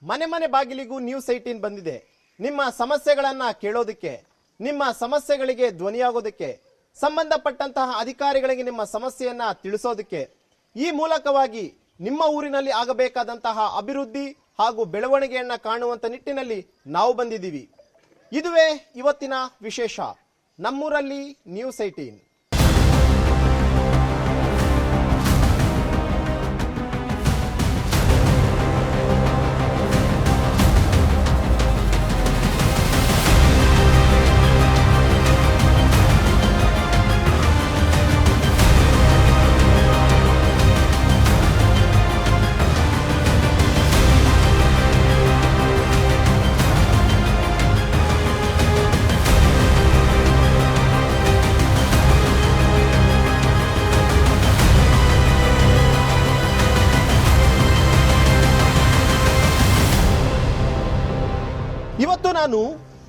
ಮನೆ ಮನೆ ಬಾಗಿಲಿಗೂ ನ್ಯೂಸ್ 18 ಬಂದಿದೆ. ನಿಮ್ಮ ಸಮಸ್ಯೆಗಳನ್ನ ಕೇಳೋದಕ್ಕೆ, ನಿಮ್ಮ ಸಮಸ್ಯೆಗಳಿಗೆ ಧ್ವನಿಯಾಗೋದಕ್ಕೆ, ಸಂಬಂಧಪಟ್ಟಂತಹ ಅಧಿಕಾರಿಗಳಿಗೆ ನಿಮ್ಮ ಸಮಸ್ಯೆಯನ್ನ ತಿಳಿಸೋದಕ್ಕೆ, ಈ ಮೂಲಕವಾಗಿ ನಿಮ್ಮ ಊರಿನಲ್ಲಿ ಆಗಬೇಕಾದಂತಹ ಅಭಿವೃದ್ಧಿ ಹಾಗೂ ಬೆಳವಣಿಗೆಯನ್ನ ಕಾಣುವಂತ ನಿಟ್ಟಿನಲ್ಲಿ ನಾವು ಬಂದಿದ್ದೀವಿ. ಇದುವೇ ಇವತ್ತಿನ ವಿಶೇಷ, ನಮ್ಮೂರಲ್ಲಿ ನ್ಯೂಸ್ 18. ಇವತ್ತು ನಾನು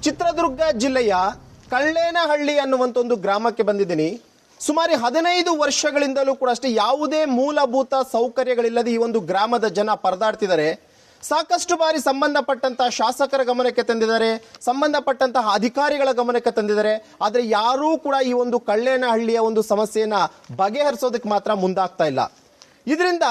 ಚಿತ್ರದುರ್ಗ ಜಿಲ್ಲೆಯ ಕಳ್ಳೇನಹಳ್ಳಿ ಅನ್ನುವಂತ ಒಂದು ಗ್ರಾಮಕ್ಕೆ ಬಂದಿದ್ದೀನಿ. ಸುಮಾರು 15 ವರ್ಷಗಳಿಂದಲೂ ಕೂಡ ಅಷ್ಟೇ ಯಾವುದೇ ಮೂಲಭೂತ ಸೌಕರ್ಯಗಳಿಲ್ಲದೆ ಈ ಒಂದು ಗ್ರಾಮದ ಜನ ಪರದಾಡ್ತಿದ್ದಾರೆ. ಸಾಕಷ್ಟು ಬಾರಿ ಸಂಬಂಧಪಟ್ಟಂತಹ ಶಾಸಕರ ಗಮನಕ್ಕೆ ತಂದಿದ್ದಾರೆ, ಸಂಬಂಧಪಟ್ಟಂತಹ ಅಧಿಕಾರಿಗಳ ಗಮನಕ್ಕೆ ತಂದಿದ್ದಾರೆ. ಆದರೆ ಯಾರೂ ಕೂಡ ಈ ಒಂದು ಕಳ್ಳೇನಹಳ್ಳಿಯ ಒಂದು ಸಮಸ್ಯೆಯನ್ನ ಬಗೆಹರಿಸೋದಕ್ಕೆ ಮಾತ್ರ ಮುಂದಾಗ್ತಾ ಇಲ್ಲ. ಇದರಿಂದ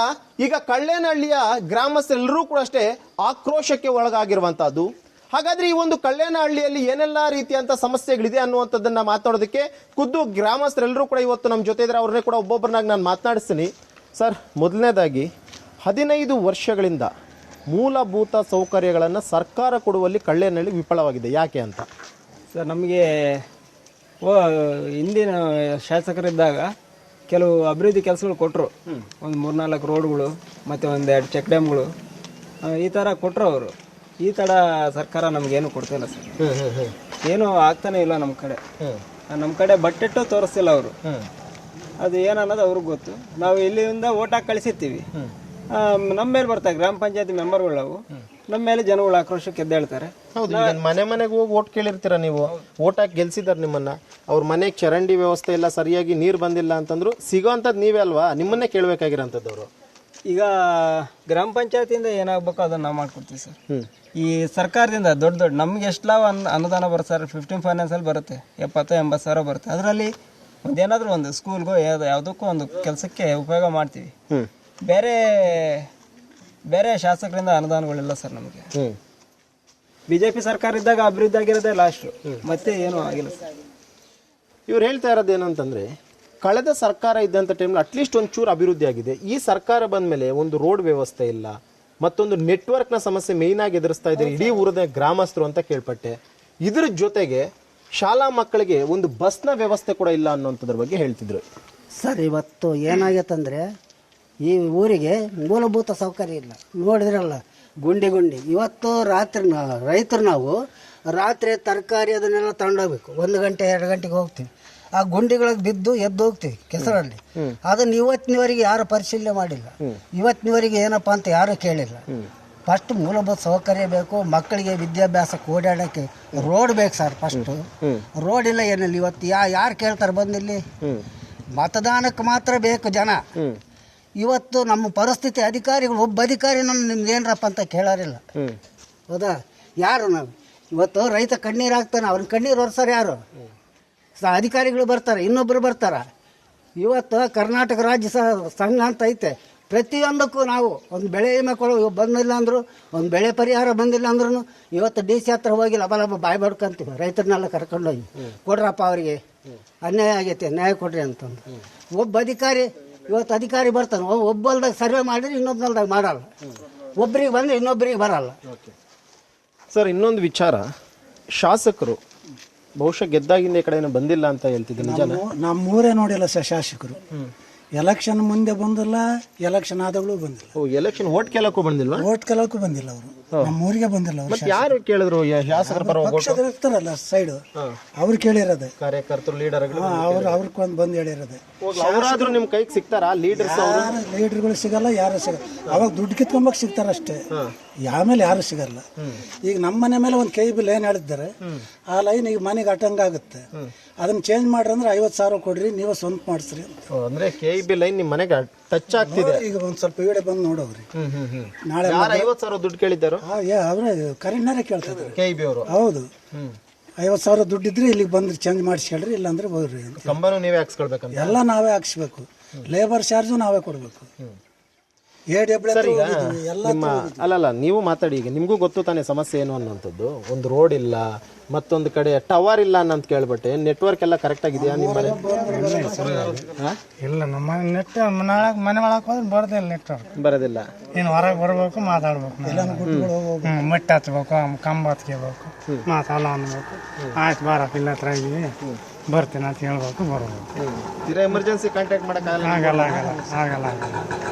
ಈಗ ಕಳ್ಳೇನಹಳ್ಳಿಯ ಗ್ರಾಮಸ್ಥರೆಲ್ಲರೂ ಕೂಡ ಅಷ್ಟೇ ಆಕ್ರೋಶಕ್ಕೆ ಒಳಗಾಗಿರುವಂತಹದ್ದು. ಹಾಗಾದ್ರೆ ಈ ಒಂದು ಕಳ್ಳೇನಹಳ್ಳಿಯಲ್ಲಿ ಏನೆಲ್ಲಾ ರೀತಿಯಂತ ಸಮಸ್ಯೆಗಳಿದೆ ಅನ್ನುವಂಥದ್ದನ್ನ ಮಾತಾಡೋದಕ್ಕೆ ಖುದ್ದು ಗ್ರಾಮಸ್ಥರೆಲ್ಲರೂ ಕೂಡ ಇವತ್ತು ನಮ್ಮ ಜೊತೆ ಇದ್ರೆ ಅವ್ರನ್ನೇ ಕೂಡ ಒಬ್ಬೊಬ್ಬರನ್ನಾಗಿ ನಾನು ಮಾತನಾಡಿಸ್ತೀನಿ. ಸರ್, ಮೊದಲನೇದಾಗಿ 15 ವರ್ಷಗಳಿಂದ ಮೂಲಭೂತ ಸೌಕರ್ಯಗಳನ್ನು ಸರ್ಕಾರ ಕೊಡುವಲ್ಲಿ ಕಳ್ಳೇನಹಳ್ಳಿ ವಿಫಲವಾಗಿದೆ, ಯಾಕೆ ಅಂತ? ಸರ್, ನಮಗೆ ಹಿಂದಿನ ಶಾಸಕರಿದ್ದಾಗ ಕೆಲವು ಅಭಿವೃದ್ಧಿ ಕೆಲಸಗಳು ಕೊಟ್ಟರು. ಒಂದು 3-4 ರೋಡ್ಗಳು ಮತ್ತು 1-2 ಚೆಕ್ ಡ್ಯಾಮ್ಗಳು ಈ ಥರ ಕೊಟ್ಟರು ಅವರು. ಈ ತಡ ಸರ್ಕಾರ ನಮಗೇನು ಕೊಡ್ತಿಲ್ಲ ಸರ್. ಏನೂ ಆಗ್ತಾನೆ ಇಲ್ಲ ನಮ್ಮ ಕಡೆ ಬಟ್ಟೆಟ್ಟು ತೋರಿಸ್ತಿಲ್ಲ ಅವರು. ಅದು ಏನನ್ನೋದು ಅವ್ರಿಗೆ ಗೊತ್ತು. ನಾವು ಇಲ್ಲಿಂದ ಓಟ್ ಹಾಕಿ ಕಳಿಸಿರ್ತೀವಿ, ನಮ್ಮ ಮೇಲೆ ಬರ್ತಾರೆ ಗ್ರಾಮ ಪಂಚಾಯತಿ ಮೆಂಬರ್ಗಳು. ನಾವು ನಮ್ಮ ಮೇಲೆ ಜನಗಳು ಆಕ್ರೋಶಕ್ಕೆ ಎದ್ದೇಳ್ತಾರೆ. ಹೌದು, ಮನೆ ಮನೆಗೆ ಹೋಗಿ ಓಟ್ ಕೇಳಿರ್ತೀರ ನೀವು. ಓಟ್ ಹಾಕಿ ಗೆಲ್ಸಿದಾರೆ ನಿಮ್ಮನ್ನ. ಅವ್ರ ಮನೆಗೆ ಚರಂಡಿ ವ್ಯವಸ್ಥೆ ಇಲ್ಲ, ಸರಿಯಾಗಿ ನೀರು ಬಂದಿಲ್ಲ ಅಂತಂದ್ರು ಸಿಗೋಂಥದ್ದು ನೀವೇ ಅಲ್ವಾ, ನಿಮ್ಮನ್ನೇ ಕೇಳಬೇಕಾಗಿರೋಂಥದ್ದವರು. ಈಗ ಗ್ರಾಮ ಪಂಚಾಯತಿಯಿಂದ ಏನಾಗಬೇಕು ಅದನ್ನ ನಾವು ಮಾಡ್ಕೊಡ್ತೀವಿ ಸರ್. ಈ ಸರ್ಕಾರದಿಂದ ದೊಡ್ಡ ನಮ್ಗೆ ಎಷ್ಟು ಲಾಭ ಅನುದಾನ ಬರುತ್ತೆ ಸರ್. 15 ಫೈನಾನ್ಸಲ್ಲಿ ಬರುತ್ತೆ, 70-80 ಸಾವಿರ ಬರುತ್ತೆ. ಅದರಲ್ಲಿ ಒಂದೇನಾದ್ರೂ ಒಂದು ಸ್ಕೂಲ್ಗೋ ಯಾವುದಕ್ಕೂ ಒಂದು ಕೆಲಸಕ್ಕೆ ಉಪಯೋಗ ಮಾಡ್ತೀವಿ. ಬೇರೆ ಶಾಸಕರಿಂದ ಅನುದಾನಗಳಿಲ್ಲ ಸರ್ ನಮಗೆ. ಬಿಜೆಪಿ ಸರ್ಕಾರ ಇದ್ದಾಗ ಅಭಿವೃದ್ಧಿ ಆಗಿರೋದೇ ಲಾಸ್ಟ್, ಮತ್ತೆ ಏನೂ ಆಗಿಲ್ಲ ಸರ್. ಇವ್ರು ಹೇಳ್ತಾ ಇರೋದು ಏನಂತಂದ್ರೆ, ಕಳೆದ ಸರ್ಕಾರ ಇದ್ದಂಥ ಟೈಮ್ನಲ್ಲಿ ಅಟ್ಲೀಸ್ಟ್ ಒಂಚೂರು ಅಭಿವೃದ್ಧಿ ಆಗಿದೆ. ಈ ಸರ್ಕಾರ ಬಂದ ಮೇಲೆ ಒಂದು ರೋಡ್ ವ್ಯವಸ್ಥೆ ಇಲ್ಲ, ಮತ್ತೊಂದು ನೆಟ್ವರ್ಕ್ನ ಸಮಸ್ಯೆ ಮೇಯ್ನ್ ಆಗಿ ಎದುರಿಸ್ತಾ ಇದ್ದಾರೆ ಇಡೀ ಊರದ ಗ್ರಾಮಸ್ಥರು ಅಂತ ಕೇಳ್ಪಟ್ಟೆ. ಇದ್ರ ಜೊತೆಗೆ ಶಾಲಾ ಮಕ್ಕಳಿಗೆ ಒಂದು ಬಸ್ನ ವ್ಯವಸ್ಥೆ ಕೂಡ ಇಲ್ಲ ಅನ್ನೋಂಥದ್ರ ಬಗ್ಗೆ ಹೇಳ್ತಿದ್ರು. ಸರ್, ಇವತ್ತು ಏನಾಗೈತಂದರೆ ಈ ಊರಿಗೆ ಮೂಲಭೂತ ಸೌಕರ್ಯ ಇಲ್ಲ. ನೋಡಿದ್ರಲ್ಲ, ಗುಂಡಿ ಇವತ್ತು ರಾತ್ರಿ ರೈತರು ನಾವು ರಾತ್ರಿ ತರಕಾರಿ ಅದನ್ನೆಲ್ಲ ತಗೊಂಡೋಗ್ಬೇಕು. 1 ಗಂಟೆ 2 ಗಂಟೆಗೆ ಹೋಗ್ತೀವಿ. ಆ ಗುಂಡಿಗಳಿಗೆ ಬಿದ್ದು ಎದ್ದು ಹೋಗ್ತೀವಿ ಕೆಸರಲ್ಲಿ. ಅದನ್ನು ಇವತ್ತಿನವರೆಗೆ ಯಾರು ಪರಿಶೀಲನೆ ಮಾಡಿಲ್ಲ. ಇವತ್ತಿನವರೆಗೆ ಏನಪ್ಪ ಅಂತ ಯಾರು ಕೇಳಿಲ್ಲ. ಫಸ್ಟ್ ಮೂಲಭೂತ ಸೌಕರ್ಯ ಬೇಕು. ಮಕ್ಕಳಿಗೆ ವಿದ್ಯಾಭ್ಯಾಸಕ್ಕೆ ಓಡಾಡೋಕ್ಕೆ ರೋಡ್ ಬೇಕು ಸರ್. ಫಸ್ಟು ರೋಡ್ ಇಲ್ಲ, ಏನಿಲ್ಲ. ಇವತ್ತು ಯಾರು ಕೇಳ್ತಾರೆ ಬಂದಿಲ್ಲಿ? ಮತದಾನಕ್ಕೆ ಮಾತ್ರ ಬೇಕು ಜನ. ಇವತ್ತು ನಮ್ಮ ಪರಿಸ್ಥಿತಿ ಅಧಿಕಾರಿಗಳು, ಒಬ್ಬ ಅಧಿಕಾರಿ ನಿಮ್ಗೆ ಏನರಪ್ಪ ಅಂತ ಕೇಳೋರಿಲ್ಲ. ಹೌದಾ? ಯಾರು ನಾವು ಇವತ್ತು ರೈತ ಕಣ್ಣೀರು ಹಾಕ್ತಾನೆ, ಅವ್ರನ್ನ ಕಣ್ಣೀರು ಒರೆಸೋರು ಯಾರು? ಅಧಿಕಾರಿಗಳು ಬರ್ತಾರೆ, ಇನ್ನೊಬ್ಬರು ಬರ್ತಾರೆ. ಇವತ್ತು ಕರ್ನಾಟಕ ರಾಜ್ಯ ಸಂಘ ಅಂತ ಐತೆ. ಪ್ರತಿಯೊಂದಕ್ಕೂ ನಾವು ಒಂದು ಬೆಳೆ ವಿಮೆ ಬಂದಿಲ್ಲ ಅಂದರು, ಒಂದು ಬೆಳೆ ಪರಿಹಾರ ಬಂದಿಲ್ಲ ಅಂದ್ರೂ ಇವತ್ತು DC ಹತ್ರ ಹೋಗಿ ಲಬ ಬಾಯಿ ಬಡ್ಕೊಂತೀವಿ. ರೈತರನ್ನೆಲ್ಲ ಕರ್ಕೊಂಡೋಗಿ ಕೊಡ್ರಪ್ಪ, ಅವರಿಗೆ ಅನ್ಯಾಯ ಆಗೈತೆ, ನ್ಯಾಯ ಕೊಡ್ರಿ ಅಂತಂದು. ಒಬ್ಬ ಅಧಿಕಾರಿ ಬರ್ತಾನೆ, ಒಬ್ಬಲ್ದಾಗ ಸರ್ವೆ ಮಾಡಿದ್ರೆ ಇನ್ನೊಬ್ಬನಲ್ದಾಗ ಮಾಡಲ್ಲ. ಒಬ್ಬರಿಗೆ ಬಂದರೆ ಇನ್ನೊಬ್ಬರಿಗೆ ಬರಲ್ಲ. ಸರ್, ಇನ್ನೊಂದು ವಿಚಾರ, ಶಾಸಕರು ಬಹುಶಃ ಗೆದ್ದಾಗಿಂದ ಈ ಕಡೆ ಬಂದಿಲ್ಲ ಅಂತ ಹೇಳ್ತಿದ್ರು, ನಿಜಾನ? ನಮ್ಮೂರೇ ನೋಡಿಲ್ಲ ಸರ್ ಶಾಸಕರು. ಎಲೆಕ್ಷನ್ ಮುಂದೆ ಬಂದಿಲ್ಲ, ಎಲೆಕ್ಷನ್ ಆದಾಗಲೂ ಬಂದಿಲ್ಲ. ಎಲೆಕ್ಷನ್ ಓಟ್ ಕೇಳಕ್ಕೂ ಬಂದಿಲ್ವಾ? ಓಟ್ ಕೇಳಕ್ಕೂ ಬಂದಿಲ್ಲ ಅವರು, ನಮ್ಮೂರಿಗೆ ಬಂದಿಲ್ಲ. ಯಾರು ಕೇಳಿದ್ರು? ಶಾಸಕರ ಪರವಾಗಿ ಇರ್ತಾರಲ್ಲ ಸೈಡ್, ಅವ್ರು ಕೇಳಿರೋದೆ. ಕಾರ್ಯಕರ್ತರು, ಲೀಡರ್ ಅವ್ರಿಗೆ ಬಂದು ಹೇಳಿರೋದೆ. ಅವರಾದ್ರೂ ನಿಮ್ ಕೈಗೆ ಸಿಗ್ತಾರಾ? ಲೀಡರ್ಗಳು ಸಿಗಲ್ಲ, ಯಾರು ಸಿಗಲ್ಲ. ಅವಾಗ ದುಡ್ಡು ಕಿತ್ಕೊಂಬಕ್ ಸಿಗ್ತಾರಷ್ಟೇ, ಆಮೇಲೆ ಯಾರು ಸಿಗಲ್ಲ. ಈಗ ನಮ್ಮ ಮನೆ ಮೇಲೆ ಒಂದು KE ಬಿಲ್ ಏನ್ ಹೇಳಿದ್ದಾರೆ, ಆ ಲೈನ್ ಈಗ ಮನೆಗೆ ಅಟಂಗಾಗುತ್ತೆ. ಅದನ್ನ ಚೇಂಜ್ ಮಾಡ್ರಿ ಅಂದ್ರೆ 50,000 ಕೊಡ್ರಿ, ನೀವು ಸ್ವಂತ ಮಾಡಿಸ್ರಿ ಅಂತ. ಅಂದ್ರೆ KE ಬಿಲ್ ಲೈನ್ ನಿಮ್ ಮನೆಗೆ ಟಚ್ ಆಗ್ತಿದೆ. ಈಗ ಒಂದ್ ಸ್ವಲ್ಪ ವಿಡಿಯೋ ಬಂದು ನೋಡೋರಿ. ನಾಳೆ 50,000 ದುಡ್ಡು ಕೇಳಿದ್ದಾರೋ? ಅವರೇ ಕರೆಂಟ್ನಾರೇ ಕೇಳ್ತಾರೆ. KEB ಅವರು. ಹೌದು, 50,000 ದುಡ್ಡಿದ್ರೆ ಇಲ್ಲಿಗೆ ಬಂದ್ರೆ ಚೇಂಜ್ ಮಾಡಿಸ್ಕೊಳ್ರಿ, ಇಲ್ಲಾಂದ್ರೆ ಹೋಗ್ರಿ ಅಂತ. ಕಂಬನೂ ನೀವೇ ಹಾಕ್ಸ್ಕೊಳ್ಬೇಕಂತ. ಎಲ್ಲ ನಾವೇ ಹಾಕ್ಸ್ಬೇಕು, ಲೇಬರ್ ಚಾರ್ಜು ನಾವೇ ಕೊಡಬೇಕು. ಅಲ್ಲಲ್ಲ, ನೀವು ಮಾತಾಡಿ. ಈಗ ನಿಮಗೂ ಗೊತ್ತು ತಾನೇ ಸಮಸ್ಯೆ ಏನು ಅನ್ನೋಂಥದ್ದು. ಒಂದು ರೋಡ್ ಇಲ್ಲ, ಮತ್ತೊಂದು ಕಡೆ ಟವರ್ ಇಲ್ಲ ಅಂತ ಕೇಳ್ಬಿಟ್ಟೆ. ನೆಟ್ವರ್ಕ್ ಎಲ್ಲ ಕರೆಕ್ಟ್ ಆಗಿದೆಯಾ ನಿಮ್ಮಲ್ಲಿ? ಇಲ್ಲ, ನಮ್ಮ ನೆಟ್ ಮನೆ ಒಳಗೆ ಹೋದ್ರೆ ಬರೋದಿಲ್ಲ, ನೆಟ್ವರ್ಕ್ ಬರೋದಿಲ್ಲ. ಇನ್ನು ಹೊರಗೆ ಬರ್ಬೇಕು, ಮಾತಾಡ್ಬೇಕು, ಮಟ್ಟ ಹತ್ಬೇಕು, ಕಂಬ ಹತ್ಕೋಬೇಕು, ಮಾತಾಡ ಅನ್ಬೇಕು. ಆಯ್ತು ಬಾರಪ್ಪ, ಇಲ್ಲ ಹತ್ರ ಇದೀವಿ ಬರ್ತೀನಿ ಅಂತ ಹೇಳ್ಬೇಕು, ಬರ್ಬೇಕು. ಎಮರ್ಜೆನ್ಸಿ ಕಾಂಟ್ಯಾಕ್ಟ್ ಮಾಡೋಕ್ಕಾಗಲ್ಲ. ಆಗಲ್ಲ ಆಗಲ್ಲ ಆಗಲ್ಲ ಆಗಲ್ಲ,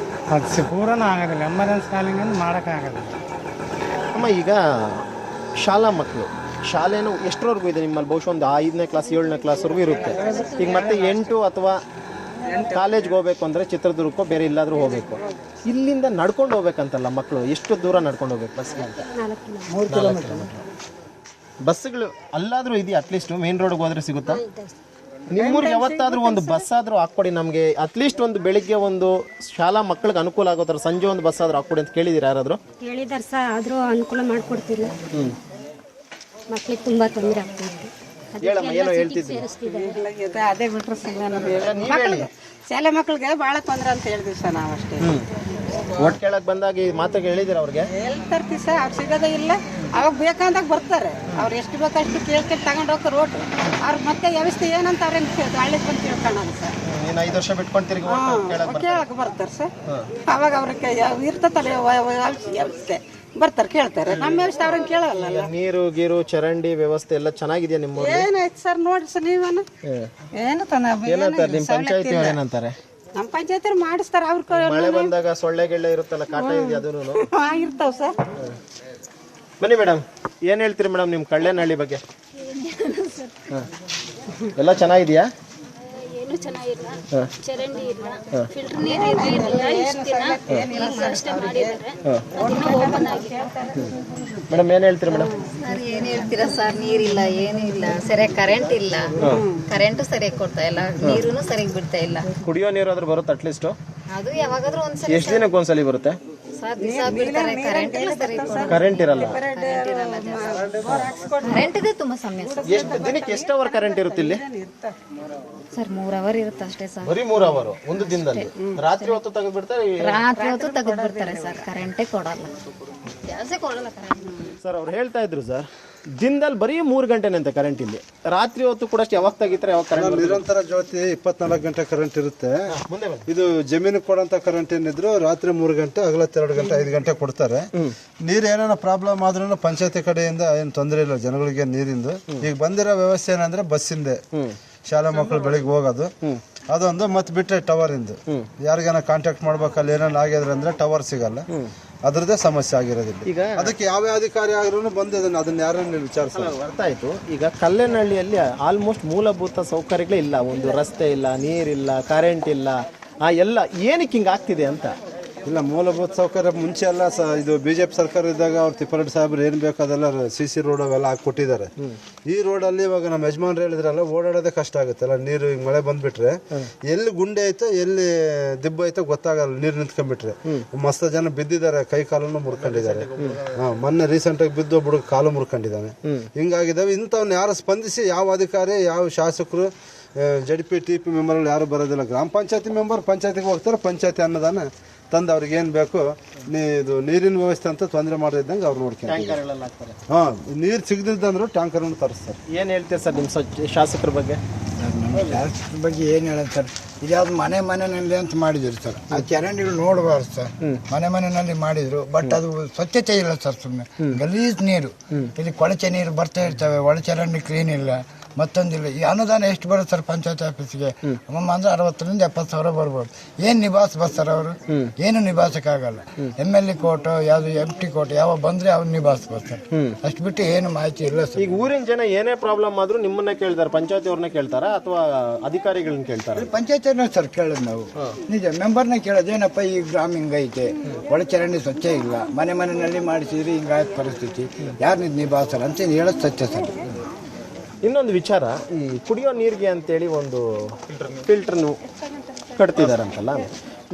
ಅದು ಪೂರನೂ ಆಗೋದಿಲ್ಲ. ಎಮರ್ಜೆನ್ಸಿ ಕಾಲಿಂಗ್ ಅಂದ್ರೆ ಮಾಡೋಕ್ಕಾಗಲ್ಲ. ಅಮ್ಮ, ಈಗ ಶಾಲಾ ಮಕ್ಕಳು, ಶಾಲೆನೂ ಎಷ್ಟರವರೆಗೂ ಇದೆ ನಿಮ್ಮಲ್ಲಿ? ಬಹುಶಃ ಒಂದು 5ನೇ ಕ್ಲಾಸ್ 7ನೇ ಕ್ಲಾಸ್ವರೆಗೂ ಇರುತ್ತೆ. ಈಗ ಮತ್ತೆ 8 ಅಥವಾ ಕಾಲೇಜ್ಗೆ ಹೋಗ್ಬೇಕು ಅಂದರೆ ಚಿತ್ರದುರ್ಗಕ್ಕೋ ಬೇರೆ ಇಲ್ಲಾದರೂ ಹೋಗಬೇಕು. ಇಲ್ಲಿಂದ ನಡ್ಕೊಂಡು ಹೋಗ್ಬೇಕಂತಲ್ಲ ಮಕ್ಕಳು, ಎಷ್ಟು ದೂರ ನಡ್ಕೊಂಡು ಹೋಗ್ಬೇಕು ಬಸ್ಗೆ ಅಂತ? 3 ಕಿಲೋಮೀಟರ್. ಬಸ್ಸುಗಳು ಅಲ್ಲಾದರೂ ಇದೆಯಾ? ಅಟ್ಲೀಸ್ಟ್ ಮೇನ್ ರೋಡ್ಗೆ ಹೋದ್ರೆ ಸಿಗುತ್ತಾ? ನಿಮ್ಮೂರಿಗೆ ಯಾವತ್ತಾದರೂ ಒಂದು ಬಸ್ ಆದರೂ ಹಾಕ್ಕೊಡಿ ನಮಗೆ. ಅಟ್ಲೀಸ್ಟ್ ಒಂದು ಬೆಳಿಗ್ಗೆ ಒಂದು ಶಾಲಾ ಮಕ್ಕಳಿಗೆ ಅನುಕೂಲ ಆಗೋ ಥರ ಸಂಜೆ ಒಂದು ಬಸ್ ಆದರೂ ಹಾಕ್ಕೊಡಿ ಅಂತ ಕೇಳಿದ್ದೀರಾ ಯಾರಾದರೂ? ಹೇಳಿದಾರೆ ಸರ್, ಆದರೂ ಅನುಕೂಲ ಮಾಡಿಕೊಡ್ತಿಲ್ಲ. ಮಕ್ಳಿಗೆ ತುಂಬ ತೊಂದರೆ ಆಗ್ತಿತ್ತು. ಹೇಳಮ್ಮ, ಏನೋ ಹೇಳ್ತಿದ್ವಿ. ಅದೇ ಬಿಟ್ರೆ ಶಾಲೆ ಮಕ್ಕಳಿಗೆ ಭಾಳ ತೊಂದರೆ ಅಂತ ಹೇಳಿದ್ವಿ ಸರ್ ನಾವು ಅಷ್ಟೇ. ಒಟ್ಟು ಕೇಳಕ್ ಬಂದಾಗ ಈ ಮಾತಾಗ ಹೇಳಿದಿರ ಅವ್ರಿಗೆ? ಹೇಳ್ತಾರ್ತೀವಿ ಸರ್, ಅವ್ರು ಸಿಗೋದೇ ಇಲ್ಲ. ಅವಾಗ ಬೇಕಂದಾಗ ಬರ್ತಾರೆ, ಅವ್ರು ಎಷ್ಟು ಬೇಕಷ್ಟು ಕೇಳ್ಕೊಂಡು ತಗೊಂಡು ಹೋಗ್ತಾರೆ ರೋಟು. ಅವ್ರಿಗೆ ಮತ್ತೆ ವ್ಯವಸ್ಥೆ ಏನಂತ ಅವ್ರೇನು ಹಳ್ಳಿಗೆ ಬಂದು ತಿಳ್ಕೊಳ್ಳೋದು ಸರ್. ನೀನು 5 ವರ್ಷ ಬಿಟ್ಕೊಂಡು ತಿರುಗಿ ಕೇಳಕ್ಕೆ ಬರ್ತಾರೆ ಸರ್. ಅವಾಗ ಅವ್ರಿಗೆ ಇರ್ತತಲ್ಲ ವ್ಯವಸ್ಥೆ, ಬರ್ತಾರೆ ಕೇಳ್ತಾರೆ. ನಮ್ಮ ವ್ಯವಸ್ಥೆ ಅವ್ರನ್ನ ಕೇಳಲ್ಲ. ನೀರು ಗೀರು ಚರಂಡಿ ವ್ಯವಸ್ಥೆ ಎಲ್ಲ ಚೆನ್ನಾಗಿದೆಯಾ ನಿಮ್ಮ? ಏನಾಯ್ತು ಸರ್ ನೋಡಿ ಸರ್, ನೀವೇನು ಏನು ಏನಂತಾರೆ ನಿಮ್ಮ ಪಂಚಾಯತಿ ಅವ್ರು ಏನಂತಾರೆ? ನಮ್ಮ ಪಂಚಾಯತ್ ಮಾಡಿಸ್ತಾರೆ. ಅವ್ರ ಮಳೆ ಬಂದಾಗ ಸೊಳ್ಳೆ ಗಿಳ್ಳೆ ಇರುತ್ತಲ್ಲ, ಕಾಟ ಇದೆಯಾ? ಅದನ್ನು ಇರ್ತಾವ ಸರ್. ಬನ್ನಿ ಮೇಡಮ್, ಏನ್ ಹೇಳ್ತೀರಿ ಮೇಡಮ್ ನಿಮ್ಮ ಕಳ್ಳೇನಹಳ್ಳಿ ಬಗ್ಗೆ? ಎಲ್ಲ ಚೆನ್ನಾಗಿದೆಯಾ? ಏನು ಚೆನ್ನಾಗಿಲ್ಲ, ಚರಂಡಿ ಇಲ್ಲ, ಫಿಲ್ಟರ್ ನೀರು ಇರಲಿಲ್ಲ. ಇಷ್ಟು ದಿನ ಅಷ್ಟೇ ಮಾಡಿದ್ದಾರೆ, ಇನ್ನೂ ಓಪನ್ ಆಗಿದೆ. ಮೇಡಮ್ ಏನ್ ಹೇಳ್ತೀರಿ ಮೇಡಮ್? ಸರ್ ಏನ್ ಹೇಳ್ತೀರಾ ಸರ್, ನೀರಿಲ್ಲ, ಏನು ಇಲ್ಲ, ಸರಿಯಾಗಿ ಕರೆಂಟ್ ಇಲ್ಲ. ಕರೆಂಟು ಸರಿಯಾಗಿ ಕೊಡ್ತಾ ಇಲ್ಲ, ನೀರುನು ಸರಿಯಾಗಿ ಬಿಡ್ತಾ ಇಲ್ಲ. ಕುಡಿಯೋ ನೀರು ಆದ್ರೂ ಬರುತ್ತೆ ಅಟ್ಲೀಸ್ಟ್? ಅದು ಯಾವಾಗಾದ್ರೂ ಒಂದ್ಸಲ. ಎಷ್ಟು ದಿನಕ್ಕೆ ಒಂದ್ಸಲಿ ಬರುತ್ತೆ ಸರ್? ದಿವಸ ಬಿಡ್ತಾರೆ, ಕರೆಂಟ್ ಇಲ್ಲ, ಕರೆಂಟ್ ಇರಲ್ಲ. ಕರೆಂಟ್ ಇದೆ ತುಂಬಾ ಸಮಸ್ಯೆ. ಎಷ್ಟು ದಿನಕ್ಕೆ ಎಷ್ಟು ಅವರ್ ಕರೆಂಟ್ ಇರುತ್ತೆ ಇಲ್ಲಿ? ಸರ್ 3 ಅವರ್ ಇರುತ್ತೆ ಅಷ್ಟೇ ಸರ್. ಬರೀ 3 ಅವರ್ ಒಂದು ದಿನದಲ್ಲಿ? ರಾತ್ರಿ ಹೊತ್ತು ತೆಗೆದು ಬಿಡ್ತಾರೆ? ರಾತ್ರಿ ಹೊತ್ತು ತೆಗೆದು ಬಿಡ್ತಾರೆ ಸರ್, ಕರೆಂಟೇ ಕೊಡಲ್ಲ, ಜಾಸ್ತಿ ಕೊಡಲ್ಲ ಕರೆಂಟ್. ಸರ್ ಅವ್ರು ಹೇಳ್ತಾ ಇದ್ರು ಸರ್, ದಿನದಲ್ಲಿ ಬರೀ 3 ಗಂಟೆನಂತೆ ಕರೆಂಟ್ ಇಲ್ಲಿ. ರಾತ್ರಿ ಹೊತ್ತು ಕೂಡ ಯಾವಾಗ ತೆಗಿತಾರೆ, ಯಾವಾಗ ಕರೆಂಟ್? ನಿರಂತರ ಜ್ಯೋತಿ 24 ಗಂಟೆ ಕರೆಂಟ್ ಇರುತ್ತೆ. ಇದು ಜಮೀನು ಕೊಡೋಂತ ಕರೆಂಟ್ ಏನಿದ್ರು ರಾತ್ರಿ 3 ಗಂಟೆ, ಹಗಲತ್ತು 2 ಗಂಟೆ 5 ಗಂಟೆ ಕೊಡ್ತಾರೆ. ನೀರು ಏನೇನೋ ಪ್ರಾಬ್ಲಮ್ ಆದ್ರೂ ಪಂಚಾಯತಿ ಕಡೆಯಿಂದ ಏನು ತೊಂದರೆ ಇಲ್ಲ ಜನಗಳಿಗೆ ನೀರಿಂದು. ಈಗ ಬಂದಿರೋ ವ್ಯವಸ್ಥೆ ಏನಂದ್ರೆ ಬಸ್ಸಿಂದೆ ಶಾಲಾ ಮಕ್ಕಳು ಬೆಳಿಗ್ಗೆ ಹೋಗೋದು, ಅದೊಂದು. ಮತ್ತೆ ಬಿಟ್ಟರೆ ಟವರ್ ಇಂದು ಯಾರಿಗಾನ ಕಾಂಟ್ಯಾಕ್ಟ್ ಮಾಡ್ಬೇಕಲ್ಲ, ಏನೇನು ಆಗಿದ್ರೆ ಅಂದ್ರೆ ಟವರ್ ಸಿಗಲ್ಲ, ಅದ್ರದ್ದೇ ಸಮಸ್ಯೆ ಆಗಿರೋದಿಲ್ಲ. ಈಗ ಅದಕ್ಕೆ ಯಾವ ಅಧಿಕಾರಿ ಆದ್ರೂ ಬಂದು ಅದನ್ನ ಯಾರನ್ನ ವಿಚಾರಿಸಲ್ಲ. ಅರ್ಥ ಆಯ್ತು. ಈಗ ಕಲ್ಲೇನಹಳ್ಳಿಯಲ್ಲಿ ಆಲ್ಮೋಸ್ಟ್ ಮೂಲಭೂತ ಸೌಕರ್ಯಗಳೇ ಇಲ್ಲ. ಒಂದು ರಸ್ತೆ ಇಲ್ಲ, ನೀರಿಲ್ಲ, ಕರೆಂಟ್ ಇಲ್ಲ. ಎಲ್ಲ ಏನಕ್ಕೆ ಹಿಂಗೆ ಆಗ್ತಿದೆ ಅಂತ? ಇಲ್ಲ, ಮೂಲಭೂತ ಸೌಕರ್ಯ ಮುಂಚೆ ಎಲ್ಲ ಇದು ಬಿಜೆಪಿ ಸರ್ಕಾರ ಇದ್ದಾಗ ಅವ್ರು ತಿಪ್ಪರೆಡ್ಡಿ ಸಾಹೇಬ್ರು ಏನ್ ಬೇಕಾದೆಲ್ಲ CC ರೋಡ್ ಅವೆಲ್ಲ ಹಾಕೊಟ್ಟಿದ್ದಾರೆ. ಈ ರೋಡಲ್ಲಿ ಇವಾಗ ನಮ್ಮ ಯಜಮಾನ್ರು ಹೇಳಿದ್ರಲ್ಲ, ಓಡಾಡೋದೇ ಕಷ್ಟ ಆಗುತ್ತೆ ಅಲ್ಲ. ನೀರು ಈಗ ಮಳೆ ಬಂದ್ಬಿಟ್ರೆ ಎಲ್ಲಿ ಗುಂಡೆ ಐತೋ ಎಲ್ಲಿ ದಿಬ್ಬ ಐತೋ ಗೊತ್ತಾಗಲ್ಲ. ನೀರು ನಿಂತ್ಕೊಂಡ್ಬಿಟ್ರೆ ಮಸ್ತ್ ಜನ ಬಿದ್ದಿದ್ದಾರೆ, ಕೈ ಕಾಲನ್ನು ಮುರ್ಕೊಂಡಿದ್ದಾರೆ. ಮೊನ್ನೆ ರೀಸೆಂಟ್ ಆಗಿ ಬಿದ್ದು ಹುಡುಗ ಕಾಲು ಮುರ್ಕೊಂಡಿದ್ದಾನೆ. ಹಿಂಗಾಗಿದ್ದಾವೆ. ಇಂಥವ್ನ ಯಾರು ಸ್ಪಂದಿಸಿ, ಯಾವ ಅಧಿಕಾರಿ, ಯಾವ ಶಾಸಕರು, JDP TP ಮೆಂಬರ್ಗಳು ಯಾರು ಬರೋದಿಲ್ಲ. ಗ್ರಾಮ ಪಂಚಾಯತಿ ಮೆಂಬರ್ ಪಂಚಾಯತಿಗೆ ಹೋಗ್ತಾರೆ, ಪಂಚಾಯತಿ ಅನ್ನದಾನ ತಂದು ಅವ್ರಿಗೆ ಏನು ಬೇಕು ಇದು ನೀರಿನ ವ್ಯವಸ್ಥೆ ಅಂತ ತೊಂದರೆ ಮಾಡಿದಂಗೆ ಅವ್ರು ನೋಡ್ಕೊಂತಾರೆ. ನೀರು ಸಿಗದಿದ್ದಂದ್ರು ಟ್ಯಾಂಕರ್ನ ತರಿಸ್ತಾರೆ. ಏನು ಹೇಳ್ತೀರಿ ಸರ್ ನಿಮ್ಮ ಶಾಸಕರ ಬಗ್ಗೆ? ನಮ್ಮ ಶಾಸಕರ ಬಗ್ಗೆ ಏನು ಹೇಳೋದು ಸರ್, ಇದ್ಯಾವ್ದು ಮನೆಯಲ್ಲಿ ಅಂತ ಮಾಡಿದ್ರು ಸರ್. ಆ ಚರಂಡಿಗಳು ನೋಡಬಾರ್ದು ಸರ್, ಮನೆಯಲ್ಲಿ ಮಾಡಿದ್ರು. ಬಟ್ ಅದು ಸ್ವಚ್ಛತೆ ಇಲ್ಲ ಸರ್, ಸುಮ್ಮನೆ ಗಲೀಜ್ ನೀರು. ಇಲ್ಲಿ ಕೊಳಚೆ ನೀರು ಬರ್ತಾ ಇರ್ತವೆ, ಒಳ ಚರಂಡಿ ಕ್ಲೀನ್ ಇಲ್ಲ, ಮತ್ತೊಂದಿಲ್ಲ. ಈ ಅನುದಾನ ಎಷ್ಟು ಬರುತ್ತೆ ಸರ್ ಪಂಚಾಯತ್ ಆಫೀಸ್ಗೆ? ಅಂದ್ರೆ 60,000 ರಿಂದ 70,000 ಬರ್ಬೋದು. ಏನು ನಿಭಾಯಿಸ್ಬೋದು ಸರ್ ಅವರು? ಏನು ನಿಭಾಯಿಸಕ್ಕಾಗಲ್ಲ. MLA ಕೋಟು, ಯಾವ್ದು MT ಕೋಟು ಯಾವ ಬಂದ್ರೆ ಅವ್ರು ನಿಭಾಯಿಸ್ಬೋದು ಸರ್. ಅಷ್ಟು ಬಿಟ್ಟು ಏನು ಮಾಹಿತಿ ಇಲ್ಲ ಸರ್. ಈಗ ಊರಿನ ಜನ ಏನೇ ಪ್ರಾಬ್ಲಮ್ ಆದ್ರೂ ನಿಮ್ಮನ್ನ ಕೇಳ್ತಾರೆ, ಪಂಚಾಯತಿ ಅವ್ರನ್ನ ಕೇಳ್ತಾರ ಅಥವಾ ಅಧಿಕಾರಿಗಳನ್ನ ಕೇಳ್ತಾರೆ? ಪಂಚಾಯತಿಯವ್ರನ್ನ ಸರ್ ಕೇಳೋದು ನಾವು, ನಿಜ ಮೆಂಬರ್ನ ಕೇಳೋದು. ಏನಪ್ಪ ಈ ಗ್ರಾಮ ಹಿಂಗೈತೆ, ಒಳ ಚರಂಡಿ ಸ್ವಚ್ಛ ಇಲ್ಲ, ಮನೆಯಲ್ಲಿ ಮಾಡಿಸಿದ್ರಿ ಹಿಂಗಾಯ್ತು ಪರಿಸ್ಥಿತಿ, ಯಾರು ನಿಭಾಯಿಸಲ್ಲ ಅಂತ ಹೇಳೋದು ಸತ್ಯ ಸರ್. ಇನ್ನೊಂದು ವಿಚಾರ, ಈ ಕುಡಿಯೋ ನೀರಿಗೆ ಅಂತೇಳಿ ಒಂದು ಫಿಲ್ಟರ್ನು ಕಟ್ತಿದಾರಂತಲ್ಲ,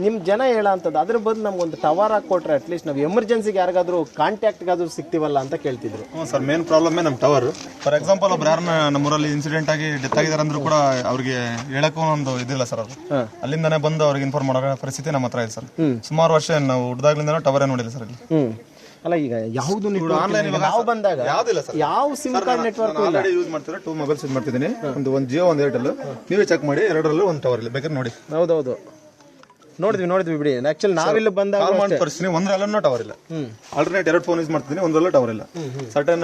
ನಿಮ್ಮ ಜನ ಹೇಳೋಂಥದ್ದು ಅದ್ರ ಬದಲು ನಮ್ಗೊಂದು ಟವರ್ ಹಾಕೊಟ್ರೆ ಅಟ್ಲೀಸ್ಟ್ ನಾವು ಎಮರ್ಜೆನ್ಸಿಗೆ ಯಾರಿಗಾದ್ರೂ ಕಾಂಟ್ಯಾಕ್ಟ್ಗಾದ್ರೂ ಸಿಗ್ತೀವಲ್ಲ ಅಂತ ಕೇಳ್ತಿದ್ರು. ಹ್ಞೂ ಸರ್, ಮೇನ್ ಪ್ರಾಬ್ಲಮ್ ನಮ್ಮ ಟವರ್. ಫಾರ್ ಎಕ್ಸಾಂಪಲ್ ಒಬ್ರು ಯಾರನ್ನ ನಮ್ಮೂರಲ್ಲಿ ಇನ್ಸಿಡೆಂಟ್ ಆಗಿ ಡೆತ್ ಆಗಿದ್ದಾರೆ ಅಂದ್ರೂ ಕೂಡ ಅವ್ರಿಗೆ ಹೇಳಕ್ಕೂ ಒಂದು ಇದಿಲ್ಲ ಸರ್. ಅದು ಅಲ್ಲಿಂದಾನೇ ಬಂದು ಅವ್ರಿಗೆ ಇನ್ಫಾರ್ಮ್ ಮಾಡೋ ಪರಿಸ್ಥಿತಿ ನಮ್ಮ ಹತ್ರ ಇದೆ ಸರ್. ಸುಮಾರು ವರ್ಷ ನಾವು ಹುಡ್ದಾಗ್ಲಿಂದ ಟವರ್ ನೋಡಿಲ್ಲ ಸರ್ ಇಲ್ಲಿ. ಅಲ್ಲ ಈಗ ಯಾವುದು ಆನ್ಲೈನ್ ನಾವು ಬಂದಾಗ ಯಾವ್ದಿಲ್ಲ ಸರ್. ಯಾವ sim card network already use ಮಾಡ್ತಿರೋ 2 ಮೊಬೈಲ್ಸ್ ಯೂಸ್ ಮಾಡ್ತಿದ್ದೀನಿ. ಒಂದು ಜಿಯೋ, ಒಂದು ಏರ್ಟೆಲ್. ನೀವೇ ಚೆಕ್ ಮಾಡಿ, ಎರಡರಲ್ಲೂ ಒಂದು ಟವರ್ ಇಲ್ಲ, ಬೇಕಾದ್ರೆ ನೋಡಿ. ಹೌದೌದು, ನೋಡಿದ್ವಿ ಬಿಡಿ. ಆಕ್ಚುಲಿ ನಾವಿಲ್ಲಿ ಬಂದಾಗ ತೋರಿಸ್ತೀನಿ, ಒಂದ್ರಲ್ಲೂ ಟವರ್ ಇಲ್ಲ. ಆಲ್ಟರ್ನೇಟ್ 2 ಫೋನ್ ಯೂಸ್ ಮಾಡ್ತಿದ್ದೀನಿ, ಒಂದ್ರಲ್ಲೂ ಟವರ್ ಇಲ್ಲ. ಸರ್ಟನ್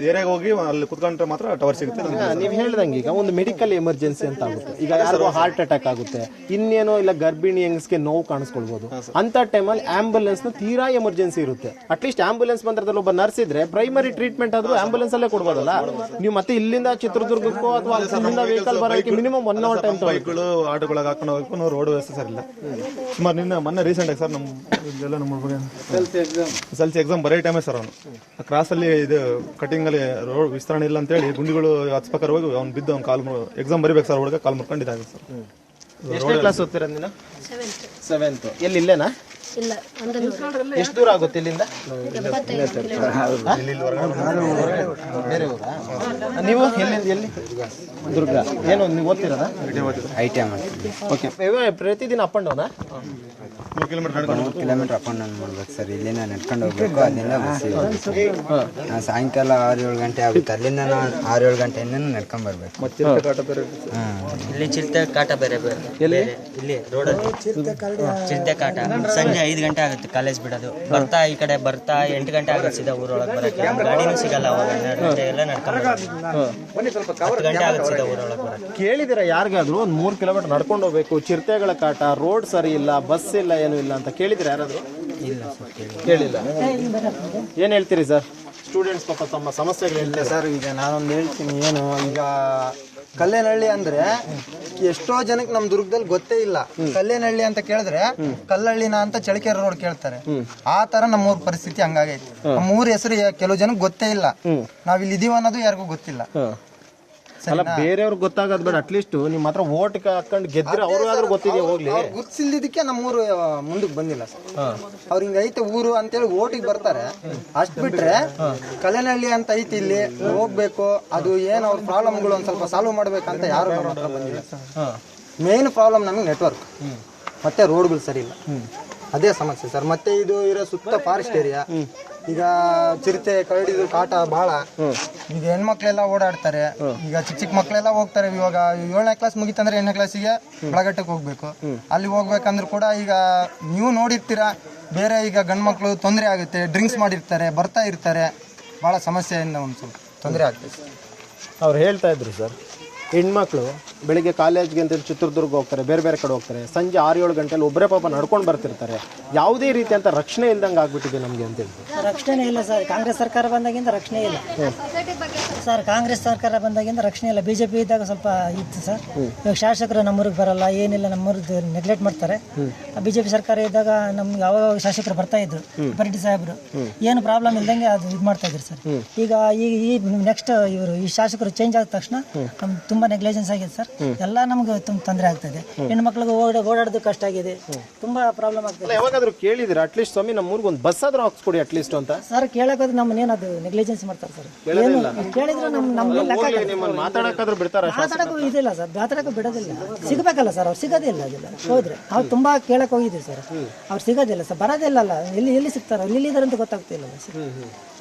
ಏರಿಯಾಗೆ ಹೋಗಿ ಅಲ್ಲಿ ಕುತ್ಕೊಂಡ್ರೆ ಮಾತ್ರ ಟವರ್ ಸಿಗುತ್ತೆ. ನೀವು ಹೇಳ್ದಂಗೆ ಈಗ ಒಂದು ಮೆಡಿಕಲ್ ಎಮರ್ಜೆನ್ಸಿ ಅಂತ ಆಗುತ್ತೆ, ಈಗ ಯಾರಿಗೂ ಹಾರ್ಟ್ ಅಟ್ಯಾಕ್ ಆಗುತ್ತೆ, ಇನ್ನೇನೋ ಇಲ್ಲ ಗರ್ಭಿಣಿ ಹೆಂಗಸ್ಗೆ ನೋವು ಕಾಣಿಸ್ಕೊಳ್ಬಹುದು. ಅಂತ ಟೈಮಲ್ಲಿ ಆಂಬುಲೆನ್ಸ್ ನ ತೀರಾ ಎಮರ್ಜೆನ್ಸಿ ಇರುತ್ತೆ. ಅಟ್ಲೀಸ್ಟ್ ಆಂಬುಲೆನ್ಸ್ ಬಂದ್ರದಲ್ಲಿ ಒಬ್ಬ ನರ್ಸ್ ಇದ್ರೆ ಪ್ರೈಮರಿ ಟ್ರೀಟ್ಮೆಂಟ್ ಆದ್ರೂ ಆಂಬುಲೆನ್ಸ್ ಅಲ್ಲೇ ಕೊಡ್ಬೋದಲ್ಲ. ನೀವು ಮತ್ತೆ ಇಲ್ಲಿಂದ ಚಿತ್ರದುರ್ಗಕ್ಕೋ ಅಥವಾ ಅಲ್ಲಿಂದ ವೆಹಿಕಲ್ ಬರೋಕ್ಕೆ ಮಿನಿಮಮ್ 1 hour ಟೈಮ್ ಬೈಕ್ಗಳು ಆಟೋಗಳಿಗೆ ಹಾಕೊಂಡು ಹೋಗಬೇಕು. ರೋಡ್ ವ್ಯವಸ್ಥೆ ಸರ್ ಇಲ್ಲ. ಸುಮಾರು ಮೊನ್ನೆ ರೀಸೆಂಟ್ ಆಗಿ ಸರ್ ನಮ್ಮ ಎಸ್ಎಲ್ಸಿ ಎಕ್ಸಾಮ್ ಬರೋ ಟೈಮೇ ಸರ್ ಅವನು ಕ್ರಾಸ್ ಅಲ್ಲಿ ಇದು ಕಟಿಂಗ್ ಅಲ್ಲಿ ರೋಡ್ ವಿಸ್ತರಣೆ ಇಲ್ಲ ಅಂತ ಹೇಳಿ ಗುಂಡಿಗಳು ಹಚ್ಬೇಕಾರೆ ಹೋಗಿ ಅವ್ನು ಬಿದ್ದು ಅವ್ನು ಕಾಲ್ ಎಕ್ಸಾಮ್ ಬರೀಬೇಕು ಸರ್, ಹುಡುಗ ಕಾಲ್ ಮುರ್ಕೊಂಡು ಇದಾಗುತ್ತೆ ಸರ್. ಎಷ್ಟನೇ ಕ್ಲಾಸ್ ಓದ್ತೀರ ನೀನು? 7th. ಎಲ್ಲಿ ಇಲ್ಲೇನಾ? ಇಲ್ಲ, ಎಷ್ಟು ದೂರ ಆಗುತ್ತೆ ಇಲ್ಲಿಂದ? ಬೇರೆ ಊರಾ? ನೀವು ಎಲ್ಲಿ? ದುರ್ಗ. ಏನು ನೀವು ಓದ್ತಿರೋದಾ? ಓಕೆ. ಪ್ರತಿದಿನ ಅಪ್ ಅಂಡ್ ಡೌನಾ? 3 ಕಿಲೋಮೀಟರ್ ಅಪ್ ಅಂಡ್ ಡೌನ್ ಮಾಡ್ಬೇಕು ಸರ್. ಇಲ್ಲಿಂದ ನಡ್ಕೊಂಡು ಹೋಗ್ಬೇಕು, ಅಲ್ಲಿಂದ ಬಸ್. ಸಾಯಂಕಾಲ 6-7 ಗಂಟೆ ಆಗುತ್ತೆ. ಅಲ್ಲಿಂದ 6-7 ಗಂಟೆಯಿಂದ ನಡ್ಕೊಂಡ್ ಬರ್ಬೇಕು. ಇಲ್ಲಿ ಚಿರತೆ ಕಾಟ ಬೇರೆ ಇಲ್ಲಿ ರೋಡಲ್ಲಿ ಚಿರತೆ ಕಾಟ. ಸಂಜೆ 5 ಗಂಟೆ ಆಗುತ್ತೆ ಕಾಲೇಜ್ ಬಿಡೋದು. ಈ ಕಡೆ ಬರ್ತಾ 8 ಗಂಟೆ ಆಗುತ್ತೆ ಸೀದಾ ಊರೊಳಗೆ ಬರೋಕ್ಕೆ. ಗಾಡಿನೂ ಸಿಗಲ್ಲ ಅವಾಗ. ಎಲ್ಲ ನಡ್ಕೊಂಡು 10 ಗಂಟೆ ಆಗುತ್ತೆ ಸೀದಾ ಊರೊಳಗೆ ಬರೋಕ್ಕೆ. ಕೇಳಿದಿರ ಯಾರಿಗಾದ್ರೂ ಒಂದು 3 ಕಿಲೋಮೀಟರ್ ನಡ್ಕೊಂಡು ಹೋಗ್ಬೇಕು, ಚಿರತೆಗಳ ಕಾಟ, ರೋಡ್ ಸರಿ ಇಲ್ಲ, ಬಸ್ ಇಲ್ಲ, ಏನು ಇಲ್ಲ ಅಂತ ಕೇಳಿದಿರ ಯಾರಾದ್ರೂ? ಇಲ್ಲ ಸರ್, ಕೇಳಿಲ್ಲ. ಏನ್ ಹೇಳ್ತೀರಿ ಸರ್? ಸ್ಟೂಡೆಂಟ್ಸ್ ಪಾಪ ತಮ್ಮ ಸಮಸ್ಯೆಗಳು ಹೇಳ್ತಾರೆ ಸರ್. ಈಗ ನಾನೊಂದು ಹೇಳ್ತೀನಿ. ಏನು ಈಗ ಕಲ್ಲೇನಹಳ್ಳಿ ಅಂದ್ರೆ ಎಷ್ಟೋ ಜನಕ್ಕೆ ನಮ್ ದುರ್ಗದಲ್ಲಿ ಗೊತ್ತೇ ಇಲ್ಲ. ಕಲ್ಲೇನಹಳ್ಳಿ ಅಂತ ಕೇಳಿದ್ರೆ ಕಲ್ಲಹಳ್ಳಿನ ಅಂತ ಚಳಿಕೆರೆ ರೋಡ್ ಕೇಳ್ತಾರೆ. ಆ ತರ ನಮ್ಮೂರ್ ಪರಿಸ್ಥಿತಿ ಹಂಗಾಗೈತಿ. ನಮ್ಮೂರ್ ಹೆಸರು ಕೆಲವು ಜನಕ್ಕೆ ಗೊತ್ತೇ ಇಲ್ಲ. ನಾವಿಲ್ಲಿ ಇದೀವ ಅನ್ನೋದು ಯಾರಿಗೂ ಗೊತ್ತಿಲ್ಲ. ಅಲ್ಲ, ಬೇರೆಯವ್ರಿಗೆ ಗೊತ್ತಾಗದ್ ಬೇಡ, ಅಟ್ಲೀಸ್ಟ್ ನಿಮ್ಮ ಹತ್ರ ಓಟ್ ಹಾಕೊಂಡು ಗೆದ್ರೆ ಅವ್ರಿಗಾದ್ರೂ ಗೊತ್ತಿದೆಯಾ ಹೋಗ್ಲಿ. ಗುರ್ತಿಲ್ದಿದ್ದಕ್ಕೆ ನಮ್ಮೂರು ಮುಂದಕ್ಕೆ ಬಂದಿಲ್ಲ ಸರ್. ಅವ್ರ ಹಿಂಗೈತೆ ಊರು ಅಂತೇಳಿ ಓಟಿಗೆ ಬರ್ತಾರೆ. ಅಷ್ಟ್ ಬಿಟ್ರೆ ಕಲ್ಲೇನಹಳ್ಳಿ ಅಂತ ಐತಿ, ಇಲ್ಲಿ ಹೋಗ್ಬೇಕು, ಅದು ಏನು ಅವ್ರ ಪ್ರಾಬ್ಲಮ್ಗಳು ಒಂದ್ ಸ್ವಲ್ಪ ಸಾಲ್ವ್ ಮಾಡ್ಬೇಕಂತ ಯಾರು ನಮ್ಮ ಹತ್ರ ಬಂದಿಲ್ಲ ಸರ್. ಮೇನ್ ಪ್ರಾಬ್ಲಮ್ ನಮಗೆ ನೆಟ್ವರ್ಕ್ ಮತ್ತೆ ರೋಡ್ಗಳು ಸರಿ ಇಲ್ಲ, ಅದೇ ಸಮಸ್ಯೆ ಸರ್. ಮತ್ತೆ ಇದು ಇರೋ ಸುತ್ತ ಫಾರೆಸ್ಟ್ ಏರಿಯಾ. ಈಗ ಚಿರತೆ ಕರಡಿದು ಕಾಟ ಬಹಳ. ಈಗ ಹೆಣ್ಮಕ್ಳೆಲ್ಲ ಓಡಾಡ್ತಾರೆ. ಈಗ ಚಿಕ್ಕ ಮಕ್ಳೆಲ್ಲ ಹೋಗ್ತಾರೆ. ಇವಾಗ 7ನೇ ಕ್ಲಾಸ್ ಮುಗಿತಂದ್ರೆ 8ನೇ ಕ್ಲಾಸಿಗೆ ಒಳಗಟ್ಟಕ್ಕೆ ಹೋಗ್ಬೇಕು. ಅಲ್ಲಿ ಹೋಗ್ಬೇಕಂದ್ರೂ ಕೂಡ ಈಗ ನೀವು ನೋಡಿರ್ತೀರಾ, ಬೇರೆ ಈಗ ಗಂಡು ಮಕ್ಳು ತೊಂದರೆ ಆಗುತ್ತೆ, ಡ್ರಿಂಕ್ಸ್ ಮಾಡಿರ್ತಾರೆ, ಬರ್ತಾ ಇರ್ತಾರೆ. ಬಹಳ ಸಮಸ್ಯೆಯಿಂದ ಒಂದು ಸ್ವಲ್ಪ ತೊಂದರೆ ಆಗ್ತದೆ ಸರ್. ಅವ್ರು ಹೇಳ್ತಾ ಇದ್ರು ಸರ್, ಹೆಣ್ಮಕ್ಳು ಬೆಳಿಗ್ಗೆ ಕಾಲೇಜ್ಗೆ ಅಂತ ಚಿತ್ರದುರ್ಗ ಹೋಗ್ತಾರೆ, ಬೇರೆ ಬೇರೆ ಕಡೆ ಹೋಗ್ತಾರೆ, ಸಂಜೆ 6-7 ಗಂಟೆಲಿ ಒಬ್ಬರೇ ಪಾಪ ನಡ್ಕೊಂಡು ಬರ್ತಿರ್ತಾರೆ. ಯಾವುದೇ ರೀತಿ ಅಂತ ರಕ್ಷಣೆ ಇಲ್ದಂಗೆ ಆಗ್ಬಿಟ್ಟಿದೆ ನಮಗೆ ಅಂತ ಹೇಳ್ತಾರೆ. ರಕ್ಷಣೆ ಇಲ್ಲ ಸರ್. ಕಾಂಗ್ರೆಸ್ ಸರ್ಕಾರ ಬಂದಾಗಿಂದ ರಕ್ಷಣೆ ಇಲ್ಲ ಸರ್. ಕಾಂಗ್ರೆಸ್ ಸರ್ಕಾರ ಬಂದಾಗಿಂದ ರಕ್ಷಣೆ ಇಲ್ಲ. ಬಿಜೆಪಿ ಇದ್ದಾಗ ಸ್ವಲ್ಪ ಇತ್ತು ಸರ್. ಇವಾಗ ಶಾಸಕರು ನಮ್ಮೂರಿಗೆ ಬರಲ್ಲ, ಏನಿಲ್ಲ, ನಮ್ಮೂರಿಗೆ ನೆಗ್ಲೆಕ್ಟ್ ಮಾಡ್ತಾರೆ. ಬಿಜೆಪಿ ಸರ್ಕಾರ ಇದ್ದಾಗ ನಮ್ಗೆ ಯಾವಾಗ ಶಾಸಕರು ಬರ್ತಾ ಇದ್ರು, ಪರಿಟಿ ಸಾಹೇಬರು, ಏನು ಪ್ರಾಬ್ಲಮ್ ಇಲ್ದಂಗೆ ಅದು ಇದು ಮಾಡ್ತಾ ಇದ್ರು ಸರ್. ಈಗ ಈ ನೆಕ್ಸ್ಟ್ ಇವರು ಈ ಶಾಸಕರು ಚೇಂಜ್ ಆದ ತಕ್ಷಣ ನಮ್ಗೆ ತುಂಬಾ ನೆಗ್ಲಿಜೆನ್ಸ್ ಆಗಿದೆ ಸರ್. ಎಲ್ಲ ನಮ್ಗೆ ತೊಂದರೆ ಆಗ್ತದೆ. ಹೆಣ್ಣು ಮಕ್ಳಿಗೆ ಓಡಾಡೋದು ಕಷ್ಟ ಆಗಿದೆ, ತುಂಬಾ ಪ್ರಾಬ್ಲಮ್ ಆಗ್ತದೆ. ಯಾವಾಗಾದ್ರೂ ಕೇಳಿದಿರ ಅಟ್ಲೀಸ್ಟ್ ಸ್ವಾಮಿ ನಮ್ಮ ಊರಿಗೆ ಒಂದು ಬಸ್ ಆದ್ರೂ ಹಾಕ್ಸ್ಕೊಡಿ ಅಟ್ಲೀಸ್ಟ್ ಅಂತ? ಸರ್ ಕೇಳಕೋದ್ರೆ ನಮ್ಮನ್ನೇನು ಅದು ನೆಗ್ಲಿಜೆನ್ಸ್ ಮಾಡ್ತಾರೆ ಸರ್. ಕೇಳಿದ್ರೆ ನಿಮ್ಮನ್ನು ಮಾತಾಡಕ್ಕಾದ್ರೂ ಬಿಡ್ತಾರ? ಮಾತಾಡಕ್ಕೂ ಇದಿಲ್ಲ ಸರ್, ಮಾತಾಡಕ್ಕೂ ಬಿಡೋದಿಲ್ಲ. ಸಿಗಬೇಕಲ್ಲ ಸರ್, ಅವ್ರು ಸಿಗೋದಿಲ್ಲ. ಅದೆಲ್ಲ ಹೋದ್ರೆ ಅವ್ರು ತುಂಬಾ ಕೇಳಕ್ ಹೋಗಿದ್ದೀವಿ ಸರ್, ಅವ್ರು ಸಿಗೋದಿಲ್ಲ ಸರ್, ಬರೋದಿಲ್ಲ. ಎಲ್ಲಿ ಸಿಗ್ತಾರ, ಎಲ್ಲಿದ್ದಾರೆ ಅಂತ ಗೊತ್ತಾಗ್ತಿಲ್ಲ ಸರ್.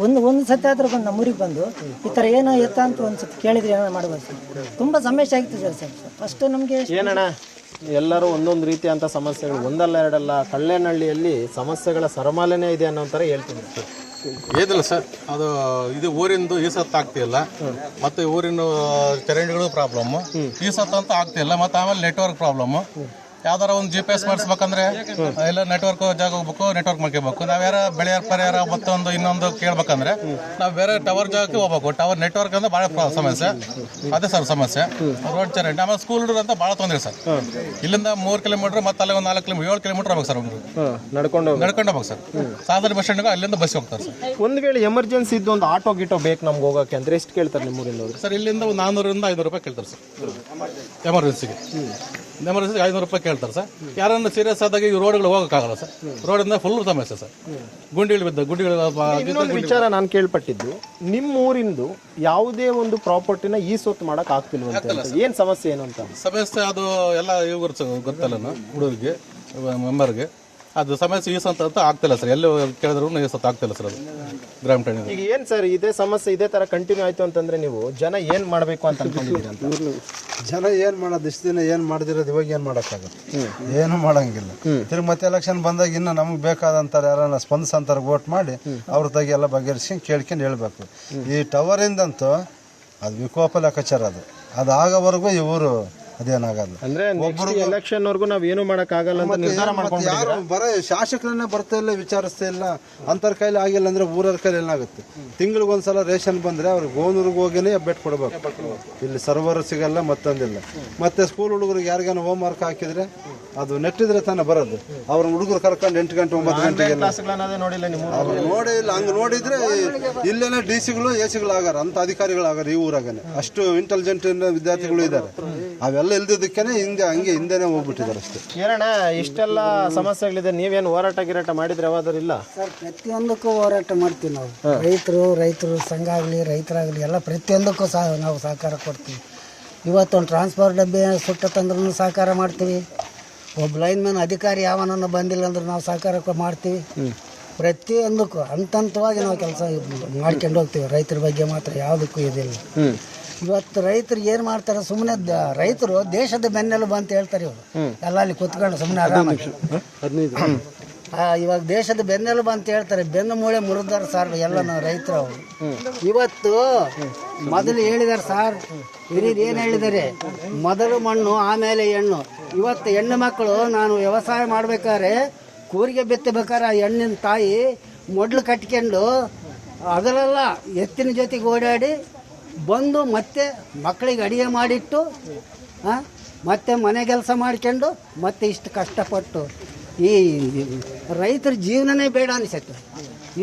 ಒಂದು ಸತಿ ಆದ್ರೂ ಬಂದು ನಮ್ಮೂರಿಗೆ ಬಂದು ಈ ತರ ಏನೋ ಎತ್ತ ಅಂತ ಒಂದು ಸತಿ ಕೇಳಿದ್ರೆ ಏನೋ ಮಾಡ್ಬೋದು ಸರ್. ತುಂಬಾ ಸಮಸ್ಯೆ ಆಗ್ತಿದೆ ಸರ್. ಫಸ್ಟ್ ನಮಗೆ ಏನಣ್ಣ, ಎಲ್ಲರೂ ಒಂದೊಂದು ರೀತಿ ಅಂತ ಸಮಸ್ಯೆಗಳು, ಒಂದಲ್ಲ ಎರಡಲ್ಲ. ಕಲ್ಲೇನಹಳ್ಳಿಯಲ್ಲಿ ಸಮಸ್ಯೆಗಳ ಸರಮಾಲೆನೇ ಇದೆ ಅನ್ನೋ ಥರ ಹೇಳ್ತೀನಿ ಸರ್. ಏನಿಲ್ಲ ಸರ್, ಅದು ಇದು ಊರಿಂದು ಈ ಸತ್ತು ಆಗ್ತಿಲ್ಲ, ಮತ್ತೆ ಊರಿನ ಚರಂಡಿಗಳು ಪ್ರಾಬ್ಲಮ್ಮು, ಈ ಸತ್ತು ಅಂತ ಆಗ್ತಿಲ್ಲ. ಮತ್ತೆ ಆಮೇಲೆ ನೆಟ್ವರ್ಕ್ ಪ್ರಾಬ್ಲಮ್ಮು. ಯಾವ್ದಾರ ಒಂದು GPS ಮಾಡಿಸ್ಬೇಕಂದ್ರೆ ಎಲ್ಲ ನೆಟ್ವರ್ಕ್ ಜಾಗ ಹೋಗ್ಬೇಕು, ನೆಟ್ವರ್ಕ್ ಮಾಡ್ಕೋಬೇಕು. ನಾವ್ ಯಾರ ಬೆಳೆಯಾರ ಪರಿಹಾರ ಮತ್ತೊಂದು ಇನ್ನೊಂದು ಕೇಳ್ಬೇಕಂದ್ರೆ ನಾವು ಬೇರೆ ಟವರ್ ಜಾಗಕ್ಕೆ ಹೋಗ್ಬೇಕು. ಟವರ್ ನೆಟ್ವರ್ಕ್ ಅಂದ್ರೆ ಬಹಳ ಸಮಸ್ಯೆ, ಅದೇ ಸರ್ ಸಮಸ್ಯೆ. ರೋಡ್ ಚರಂಡಿ, ಆಮೇಲೆ ಸ್ಕೂಲ್ ಅಂತ ಬಹಳ ತೊಂದರೆ ಸರ್. ಇಲ್ಲಿಂದ 3 ಕಿಲೋಮೀಟರ್, ಮತ್ತೆ ಅಲ್ಲಿ ಒಂದು 4 ಕಿಲೋಮೀಟರ್ 7 ಕಿಲೋಮೀಟರ್ ಹೋಗ್ಬೇಕು ಸರ್. ನಡ್ಕೊಂಡು ಹೋಗ್ಬೇಕು ಸರ್. ಸಾಧಾರಣ ಬಸ್ ಸ್ಟ್ಯಾಂಡ್ ಅಲ್ಲಿಂದ ಬಸ್ ಹೋಗ್ತಾರೆ ಸರ್. ಒಂದ್ ವೇಳೆ ಎಮರ್ಜೆನ್ಸಿ ಇದ್ದು ಒಂದು ಆಟೋ ಗಿಟೋ ಬೇಕು ನಮ್ಗೆ ಹೋಗಕ್ಕೆ ಅಂದ್ರೆ ಎಷ್ಟು ಕೇಳ್ತಾರೆ ನಿಮ್ಮೂರಿಂದ? ಸರ್ ಇಲ್ಲಿಂದ 400 ರಿಂದ 500 ರೂಪಾಯಿ ಕೇಳ್ತಾರೆ ಸರ್ ಎಮರ್ಜೆನ್ಸಿಗೆ. ಎಮರ್ಜೆನ್ಸಿ 500 ರೂಪಾಯಿ ಕೇಳ್ತಾರೆ ಸರ್. ಯಾರನ್ನ ಸೀರಿಯಸ್ ಆದಾಗ ಈ ರೋಡ್ಗಳು ಹೋಗೋಕ್ಕಾಗಲ್ಲ ಸರ್. ರೋಡಿಂದ ಫುಲ್ ಸಮಸ್ಯೆ ಸರ್. ಗುಂಡಿಗಳು ಬಿದ್ದ ಇನ್ನೊಂದು ವಿಚಾರ ನಾನು ಕೇಳ್ಪಟ್ಟಿದ್ದು, ನಿಮ್ಮ ಊರಿಂದು ಯಾವುದೇ ಒಂದು ಪ್ರಾಪರ್ಟಿನ ಈ ಸೊತ್ತು ಮಾಡಕ್ ಆಗ್ತಿಲ್ವಂತ. ಏನ್ ಸಮಸ್ಯೆ ಏನು ಅಂತ? ಸಮಸ್ಯೆ ಅದು ಎಲ್ಲ ಇವ್ರು ಗೊತ್ತಲ್ಲ ಹುಡುಗರಿಗೆ ಮೆಂಬರ್ಗೆ ಅದು ಸಮಸ್ಯೆ ಈ ಸೊತ್ತು ಅಂತ ಆಗ್ತಿಲ್ಲ ಸರ್. ಎಲ್ಲಿ ಕೇಳಿದ್ರು ಈ ಸೊತ್ತು ಆಗ್ತಿಲ್ಲ ಸರ್. ಅದು ಗ್ರಾಮ ಠಾಣೆ ಈಗ ಏನ್ ಸರ್ ಇದೇ ಸಮಸ್ಯೆ ಇದೇ ತರ ಕಂಟಿನ್ಯೂ ಆಯ್ತು ಅಂತಂದ್ರೆ ನೀವು ಜನ ಏನ್ ಮಾಡ್ಬೇಕು ಅಂತ ಅನ್ಕೊಂಡಿದ್ದೀರಿ ಅಂತ? ಜನ ಏನ್ ಮಾಡೋದು, ಇಷ್ಟು ದಿನ ಏನ್ ಮಾಡ್ದಿರೋದು ಇವಾಗ ಏನ್ ಮಾಡಕ್ಕಾಗಲ್ಲ, ಏನು ಮಾಡಂಗಿಲ್ಲ. ತಿರ್ಗಿ ಮತ್ತೆ ಎಲೆಕ್ಷನ್ ಬಂದಾಗ ಇನ್ನು ನಮ್ಗೆ ಬೇಕಾದಂತ ಯಾರನ್ನ ಸ್ಪಂದಿಸಂತಾರ ವೋಟ್ ಮಾಡಿ ಅವ್ರ ತಾಗಿ ಎಲ್ಲ ಬಗೆಹರಿಸ್ಕೊಂಡು ಕೇಳ್ಕೊಂಡು ಹೇಳ್ಬೇಕು. ಈ ಟವರ್ ಇಂದಂತೂ ಅದು ವಿಕೋಪ ಲೆಕ್ಕಾಚಾರ. ಅದು ಆಗೋವರೆಗೂ ಇವರು ಅದೇನಾಗಲ್ಲ. ಅಂದ್ರೆ ಎಲೆಕ್ಷನ್ ವರ್ಗು ನಾವ್ ಏನು ಮಾಡಕ್ ಆಗಲ್ಲ ಅಂತ ನಿರ್ಧಾರ ಮಾಡ್ಕೊಂಡು ಯಾರು ಬರ ಶಾಸಕರನ್ನ ಬರ್ತಾ ಇಲ್ಲ, ವಿಚಾರಿಸ್ತಾ ಇಲ್ಲ. ಅಂತರ ಕೈಲಿ ಆಗಿಲ್ಲ ಅಂದ್ರೆ ಊರರ ಕೈಲಿ ಏನಾಗುತ್ತೆ? ತಿಂಗಳಿಗೊಂದ್ಸಲ ರೇಷನ್ ಬಂದ್ರೆ ಅವ್ರಿಗೆ ಗೋನೂರ್ಗೆ ಹೋಗಿನೇ ಅಪ್ಡೇಟ್ ಕೊಡ್ಬೇಕು. ಇಲ್ಲಿ ಸರ್ವರ್ ಸಿಗಲ್ಲ, ಮತ್ತೊಂದಿಲ್ಲ. ಮತ್ತೆ ಸ್ಕೂಲ್ ಹುಡುಗರಿಗೆ ಯಾರಿಗಾನ ಹೋಮ್ ವರ್ಕ್ ಹಾಕಿದ್ರೆ ಅದು ನೆಟ್ಟಿದ್ರೆ ತಾನೇ ಬರೋದು. ಅವ್ರ ಹುಡುಗರು ಕರ್ಕೊಂಡು 8 ಗಂಟೆ 9 ಗಂಟೆಗೆ ನೋಡೇ ಇಲ್ಲ. ಹಂಗ ನೋಡಿದ್ರೆ ಇಲ್ಲೇನೆ DC ಗಳು AC ಗಳು ಆಗಾರ, ಅಂತ ಅಧಿಕಾರಿಗಳು ಆಗಾರ ಈ ಊರಾಗನೆ. ಅಷ್ಟು ಇಂಟೆಲಿಜೆಂಟ್ ವಿದ್ಯಾರ್ಥಿಗಳು ಇದ್ದಾರೆ. ಅವೆಲ್ಲ ಇಲ್ದಿದ್ದಕ್ಕೇನೆ ಹಂಗೆ ಹಿಂದೆನೆ ಹೋಗ್ಬಿಟ್ಟಿದ್ದಾರೆ ಅಷ್ಟೇ. ಏನಣ್ಣ ಇಷ್ಟೆಲ್ಲ ಸಮಸ್ಯೆಗಳಿದೆ, ನೀವೇನು ಹೋರಾಟ ಗಿರಾಟ ಮಾಡಿದ್ರೆ ಯಾವಾದ್ರೂ ಇಲ್ಲ? ಸರ್ ಪ್ರತಿಯೊಂದಕ್ಕೂ ಹೋರಾಟ ಮಾಡ್ತೀವಿ ನಾವು. ರೈತರು ಸಂಘ ಆಗಲಿ ರೈತರಾಗಲಿ ಎಲ್ಲ ಪ್ರತಿಯೊಂದಕ್ಕೂ ನಾವು ಸಹಕಾರ ಕೊಡ್ತೀವಿ. ಇವತ್ತೊಂದು ಟ್ರಾನ್ಸ್ಫರ್ ಡಬ್ಬಿ ಸುಟ್ಟಂದ್ರೂ ಸಹಕಾರ ಮಾಡ್ತೀವಿ. ಒಬ್ಬ ಲೈನ್ ಮ್ಯಾನ್ ಅಧಿಕಾರಿ ಯಾವನನ್ನು ಬಂದಿಲ್ಲ ಅಂದ್ರೆ ನಾವು ಸಹಕಾರ ಮಾಡ್ತೀವಿ. ಪ್ರತಿಯೊಂದಕ್ಕೂ ಹಂತವಾಗಿ ನಾವು ಕೆಲಸ ಮಾಡ್ಕೊಂಡು ಹೋಗ್ತೀವಿ. ರೈತರ ಬಗ್ಗೆ ಮಾತ್ರ ಯಾವುದಕ್ಕೂ ಇದಿಲ್ಲ. ಇವತ್ತು ರೈತರು ಏನು ಮಾಡ್ತಾರೆ, ಸುಮ್ಮನೆ ರೈತರು ದೇಶದ ಬೆನ್ನೆಲುಬು ಅಂತ ಹೇಳ್ತಾರೆ ಇವರು ಎಲ್ಲ. ಅಲ್ಲಿ ಕೂತ್ಕೊಂಡು ಸುಮ್ಮನೆ ಆರಾಮಾಗಿ ಇವಾಗ ದೇಶದ ಬೆನ್ನೆಲುಬು ಅಂತ ಹೇಳ್ತಾರೆ. ಬೆನ್ನು ಮೂಳೆ ಮುರಿದಾರ ಸಾರ್ ಎಲ್ಲ ನಾವು ರೈತರು. ಅವರು ಇವತ್ತು ಮೊದಲು ಹೇಳಿದಾರೆ ಸಾರ್, ಹಿರಿಯರು ಏನು ಹೇಳಿದ್ದಾರೆ, ಮೊದಲು ಮಣ್ಣು ಆಮೇಲೆ ಹೆಣ್ಣು. ಇವತ್ತು ಹೆಣ್ಣು ಮಕ್ಕಳು ನಾನು ವ್ಯವಸಾಯ ಮಾಡ್ಬೇಕಾದ್ರೆ ಕೂರಿಗೆ ಬೆತ್ತಬೇಕಾದ್ರೆ ಆ ಹೆಣ್ಣಿನ ತಾಯಿ ಮೊಡ್ಲು ಕಟ್ಕೊಂಡು ಹಗಲೆಲ್ಲ ಎತ್ತಿನ ಜೊತೆಗೆ ಓಡಾಡಿ ಬಂದು ಮತ್ತೆ ಮಕ್ಕಳಿಗೆ ಅಡುಗೆ ಮಾಡಿಟ್ಟು ಮತ್ತೆ ಮನೆ ಕೆಲಸ ಮಾಡ್ಕೊಂಡು ಮತ್ತೆ ಇಷ್ಟು ಕಷ್ಟಪಟ್ಟು ಈ ರೈತರ ಜೀವನನೇ ಬೇಡ ಅನಿಸುತ್ತೆ.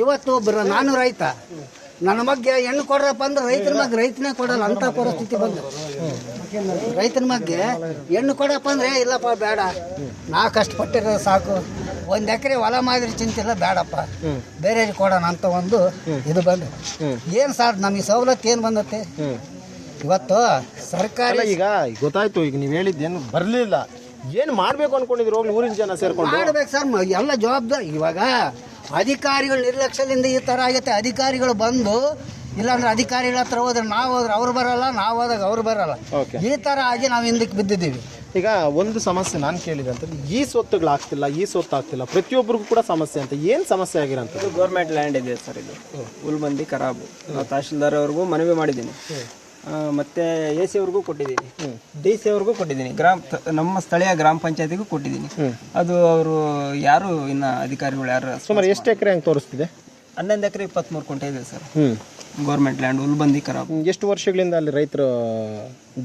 ಇವತ್ತು ನಾನು ರೈತ, ನನ್ನ ಬಗ್ಗೆ ಹೆಣ್ಣು ಕೊಡ್ರಪ್ಪ ಅಂದ್ರೆ ರೈತನೇ ಕೊಡಲ್ಲ ಅಂತ ಪರಿಸ್ಥಿತಿ ಬಂದು. ರೈತನ ಬಗ್ಗೆ ಹೆಣ್ಣು ಕೊಡಪ್ಪ ಅಂದ್ರೆ ಇಲ್ಲಪ್ಪ ಬೇಡ, ನಾ ಕಷ್ಟಪಟ್ಟಿರೋದು ಸಾಕು, 1 ಎಕರೆ ಹೊಲ ಮಾಡಿದ್ರೆ ಚಿಂತಿಲ್ಲ, ಬೇಡಪ್ಪ ಬೇರೆ ಕೊಡೋಣ ಅಂತ ಒಂದು ಇದು ಬಂದು. ಏನು ಸರ್ ನಮಗೆ ಸವಲತ್ತು ಏನು ಬಂದತ್ತೆ ಇವತ್ತು ಸರ್ಕಾರ? ಈಗ ಗೊತ್ತಾಯ್ತು, ಈಗ ನೀವು ಹೇಳಿದ್ದೇನು ಬರಲಿಲ್ಲ, ಏನು ಮಾಡಬೇಕು ಅನ್ಕೊಂಡಿದ್ರು ಹೋಗ್ಲಿ ಊರಿನ ಜನ ಸೇರ್ಕೊಂಡು ಮಾಡ್ಬೇಕು ಸರ್. ಎಲ್ಲ ಜವಾಬ್ದಾರಿ ಇವಾಗ ಅಧಿಕಾರಿಗಳ ನಿರ್ಲಕ್ಷ್ಯದಿಂದ ಈ ಥರ ಆಗುತ್ತೆ. ಅಧಿಕಾರಿಗಳು ಬಂದು ಇಲ್ಲಾಂದ್ರೆ ಅಧಿಕಾರಿಗಳ ಹತ್ರ ಹೋದ್ರೆ ನಾವು ಹೋದ್ರೆ ಅವ್ರು ಬರಲ್ಲ, ನಾವು ಹೋದಾಗ ಅವ್ರು ಬರಲ್ಲ. ಈ ಥರ ಆಗಿ ನಾವು ಹಿಂದಕ್ಕೆ ಬಿದ್ದಿದ್ದೀವಿ. ಈಗ ಒಂದು ಸಮಸ್ಯೆ ನಾನು ಕೇಳಿದೆ ಅಂತಂದ್ರೆ ಈ ಸೊತ್ತುಗಳಾಗ್ತಿಲ್ಲ, ಈ ಸೊತ್ತು ಆಗ್ತಿಲ್ಲ, ಪ್ರತಿಯೊಬ್ಬರಿಗೂ ಕೂಡ ಸಮಸ್ಯೆ ಅಂತ. ಏನು ಸಮಸ್ಯೆ ಆಗಿರೋಂಥ? ಗೌರ್ಮೆಂಟ್ ಲ್ಯಾಂಡ್ ಇದೆ ಸರ್, ಇದು ಉಲ್ಬಂದಿ ಖರಾಬು. ನಾವು ತಹಶೀಲ್ದಾರ್ ಅವ್ರಿಗೂ ಮನವಿ ಮಾಡಿದ್ದೀನಿ, ಮತ್ತು AC ಅವ್ರಿಗೂ ಕೊಟ್ಟಿದ್ದೀನಿ, DC ಅವ್ರಿಗೂ ಕೊಟ್ಟಿದ್ದೀನಿ, ನಮ್ಮ ಸ್ಥಳೀಯ ಗ್ರಾಮ ಪಂಚಾಯತಿಗೂ ಕೊಟ್ಟಿದ್ದೀನಿ. ಅದು ಅವರು ಯಾರು ಇನ್ನು ಅಧಿಕಾರಿಗಳು ಯಾರು. ಸುಮಾರು ಎಷ್ಟು ಎಕರೆ ಹಂಗೆ ತೋರಿಸ್ತಿದೆ? 11 ಎಕರೆ 23 ಕುಂಟೆ ಇದೆ ಸರ್ ಗೌರ್ಮೆಂಟ್ ಲ್ಯಾಂಡ್ ಉಲ್ಬಂದಿ ಖರಾಬು. ಎಷ್ಟು ವರ್ಷಗಳಿಂದ ಅಲ್ಲಿ ರೈತರು